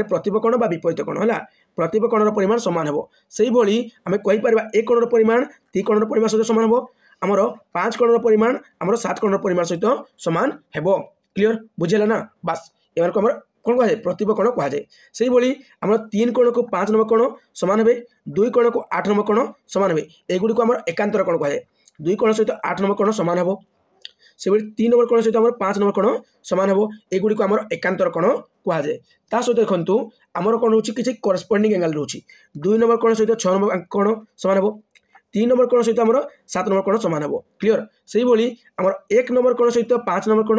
[SPEAKER 1] प्रतिप कण बा विपरीत कण है प्रतिप कणर परिमाण सामान हे से भाई आम कहीपर एक कणर परिमाण 3 कणर परिमाण सहित सामान हे आमर 5 कणर परिमाण आमर 7 कणर परिमाण सहित सामान हे क्लियर बुझेगा ना बस एम कौन कहे प्रतिप कण कहुए से भाई आम 3 कण को 5 नंबर कण सामान हे 2 कण को 8 नंबर कण सामान हे एगुड़ी आम एकांतर कण कहुए 2 कण सहित 8 नंबर कण सामान हे से 3 नंबर कण सहित आम 5 नंबर कण सामान हे एगुड़ी आम एकांतर कण कहुए ता सहित देखो आमर कौन रोचे किसी करस्पॉन्डिंग एंगल रोचे 2 नंबर कण सहित 6 नंबर कण सामान हे 3 नंबर कण सहित आम 7 नंबर कण सामान हे क्लियर से भाई आम 1 नंबर कण सहित 5 नंबर कण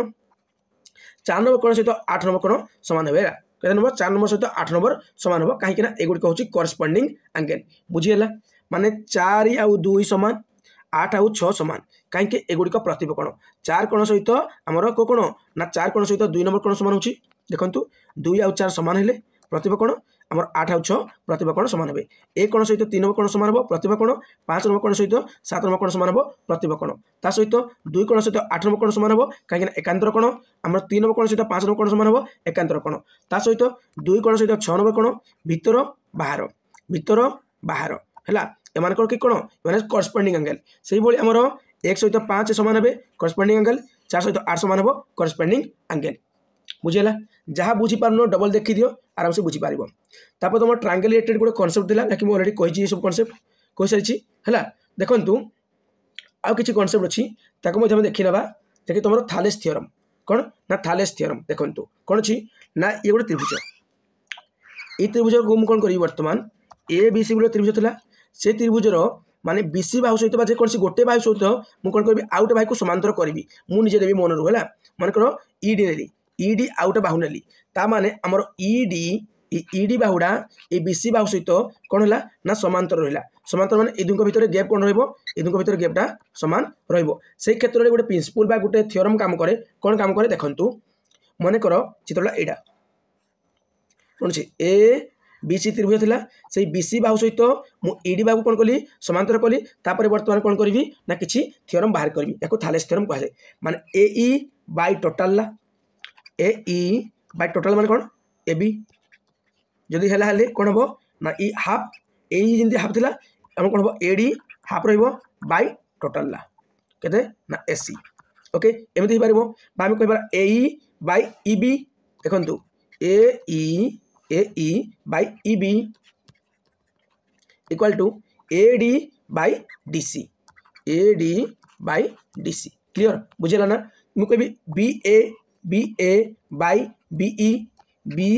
[SPEAKER 1] 4 नंबर कण सहित 8 नंबर कण सामान हे कते नंबर 4 नंबर सहित 8 नंबर सामान हे कहीं एगुड़िक हूँ करस्पॉन्डिंग एंगल बुझीगला माने 4 आउ 2 सामान 8 आउ 6 सामान कहीं एगुड़िक प्रतिप कण 4 कण सहित आमर को कण ना 4 कण सहित 2 नंबर कण सामान हो देखु 2 आउ 4 सामान हेले प्रतिप कण आमर 8 आउ 6 प्रतिप कण सामान हे 1 कण सहित 3 नंबर कण सामान हे प्रतिप कण 5 नंबर कण सहित 7 नंबर कण सामान हे प्रतिप कण ता सहित 2 कण सहित 8 नंबर कण सामान हे कहीं एकांतर कण आमर 3 नंबर कण सहित 5 नंबर कण सामान हे एकांतर कण ता सहित 2 कण सहित 6 नंबर कण भीतर बाहर है एमानकर कि कण एमाने करस्पॉन्डिंग एंगल से भाई आमर 1 सहित 5 सामान हे करस्पॉन्डिंग एंगल 4 सहित 8 सामान हे करस्पॉन्डिंग एंगल बुझेगा जहाँ बुझीपार डबल देखी दियो आराम से बुझीपार तापर तुम ट्रायंगल रिलेटेड गोटे कनसेप्ट दिला ना कि ऑलरेडी कही सब कनसेप्ट कही सारी है देखु आउ किसी कनसेप्ट अच्छी ताको देखी ना जैसे तुम थालेस थ्योरम कौन ना थालेस थ्योरम देखु कौन अच्छी ना ये गोटे त्रिभुज ये त्रिभुज को मुझे कौन करी बर्तमान ए बी सी गोटे त्रिभुज था से त्रिभुजर माने बीसी बाहु सहित जेकोसी गोटे बाहु सहित मुझे कौन करी आउ गोटे बाहु को समांतर करी मुझे देवी मन रू है मनकर ईडी नेली ईडी आउ गोटे बाहु नेली ता माने आमर ईडी बाहुड़ा ये बीसी बाहु सहित कौन है ना समांतर रहा समांतर माने दुंक भितर गैप कौन रुंक भितर गैपटा सामान से क्षेत्र में गोटे प्रिंसिपल बा गोटे थ्योरम काम करे कौन काम करे देखु मनकर चित्रटा एटा कौन ए बी सी त्रिभुज था से बीसी बाहु सहित मुझे ईडी बाहु कौन कली समांतर कली तापर बर्तमान कौन करी ना किसी थ्योरम बाहर करी या थालेस थ्योरम कहुए माने A E by total A E by total माने कौन ए बी जदि है कौन हम ना ई हाफ ए जमी हाफ था आम कौन हम एडी हाफ रै टोटाल के ना एसी ओके एमती हो पार आम कह ए बाय ई बी देखु A E by E B equal to A D by D C clear बुझेगा ना मुझे कह B A by B E B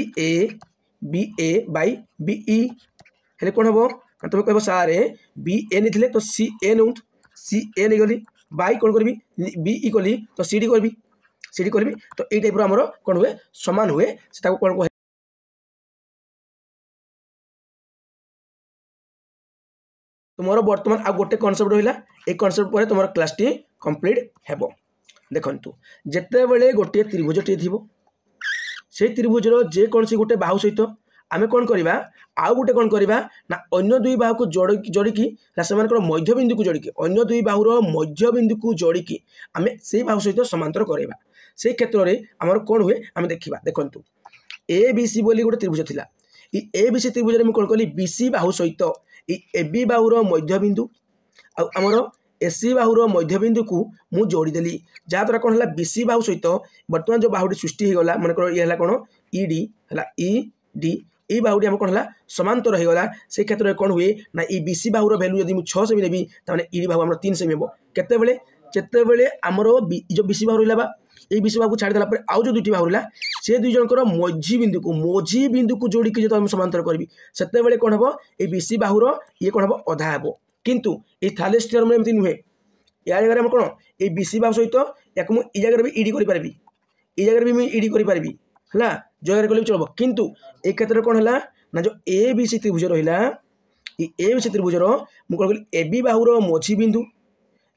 [SPEAKER 1] A by B E हेले कौन हम तुम कह सारे बी ए नहीं तो सी ए नहीं गली बाय कौन करी बीई कली तो सी डी करी तो ये टाइप आमर कौन हुए समान हुए से कौन कह तुम बर्तमान आ गोटे कनसेप्ट रहा ये कनसेप्ट पर तुम क्लास टी कंप्लीट हेब देखु जिते बड़े गोटे त्रिभुजटे थी से त्रिभुजर जेकोसी गोटे बाहु सहित आम कौन करवा आउ गोटे कौन करवा ना अन्य दुई बाहु को जोड़िकी से मध्यबिंदु को जोड़िकी अन्य दुई बाहुर मध्यबिंदु को जोड़िकी आम से बाहु सहित समांतर करवा से क्षेत्र में आमर कौन हुए आम देखा देखु ए बी सी बोली गोटे त्रिभुज था ए बी सी त्रिभुज में कौन कली बीसी बाहु सहित ए बी बाहुर मध्यबिंदु आमर एसी बाहुर मध्यबिंदु को मु जोड़ीदेली जहाँद्वारा कौन है बीसी बाहु सहित बर्तमान जो बाहुटी सृष्टि होगा मनकर ये कौन ईडी है ईडी ये बाहुटी आम कौन है समांतर होगा से क्षेत्र में कौन हुए ना ये बीसी बाहुर भैल्यू जब मुझे 6 सेमी नेबी ताने ईडी बाहु आम 3 सेमी हम केतबेले आमर जो बीसी बाहु रहा ये बीसी बाहु छाड़देला आउ जो दुईटी बाहु रहा से दुई जनकर मझी बिंदु को जोड़िकी जो समांतर करी से कौन हम ये बीसी बाहुर ये कौन हम अधा हे किंतु ये थालेस थ्योरम एमती नुहे या जगह हम कौन ये बीसी बाहु सहित या मुझे जगह भी ईडी करी ये जगह भी मुझे ईडी करी है जो जगह कले चलो किंतु ए क्षेत्र कौन है ना जो ए बी सी त्रिभुज रहा ए बी सी त्रिभुजर मुझे कौन ए बी बाहुर मझी बिंदु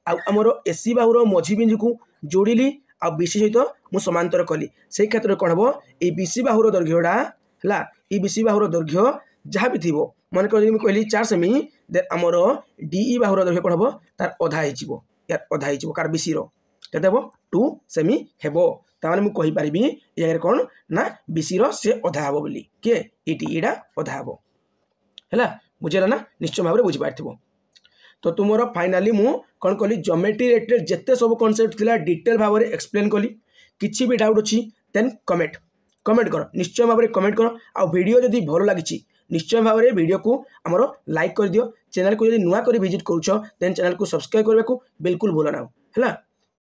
[SPEAKER 1] आमर एसी बाहुर मझी बिंदु को जोड़िली आ बीसी सहित मुझे समांतर कली से क्षेत्र कौन हम ये बीसी बाहुर दैर्घ्यटा है ये बीसी बाहुर दैर्घ्य जहाँ भी थी मन कर कहली 4 सेमी देन आमर डीई बाहुर दैर्घ्य कौन हम तार अधा यार अधा कार बीसी के 2 सेमी हेब ताने मुझे कहीपरि ये कौन ना बीसी से अधा हे बोली किए इटा अधा हे है बुझेगा ना निश्चय भाव में बुझीपार तो तुमर फाइनाली मु कौन कली ज्योमेट्री रिलेटेड जिते सब कॉन्सेप्ट थिला डिटेल भाव में एक्सप्लेन कली किसी भी डाउट अच्छी देन कमेंट कर निश्चय भाव में कमेंट कर आ वीडियो जदि भल लगी निश्चय भाव में वीडियो को आमर लाइक कर दियो चैनल को जब नुआ कर विजिट करुछ देन चैनल को सब्सक्राइब करने को बिल्कुल भूल ना है।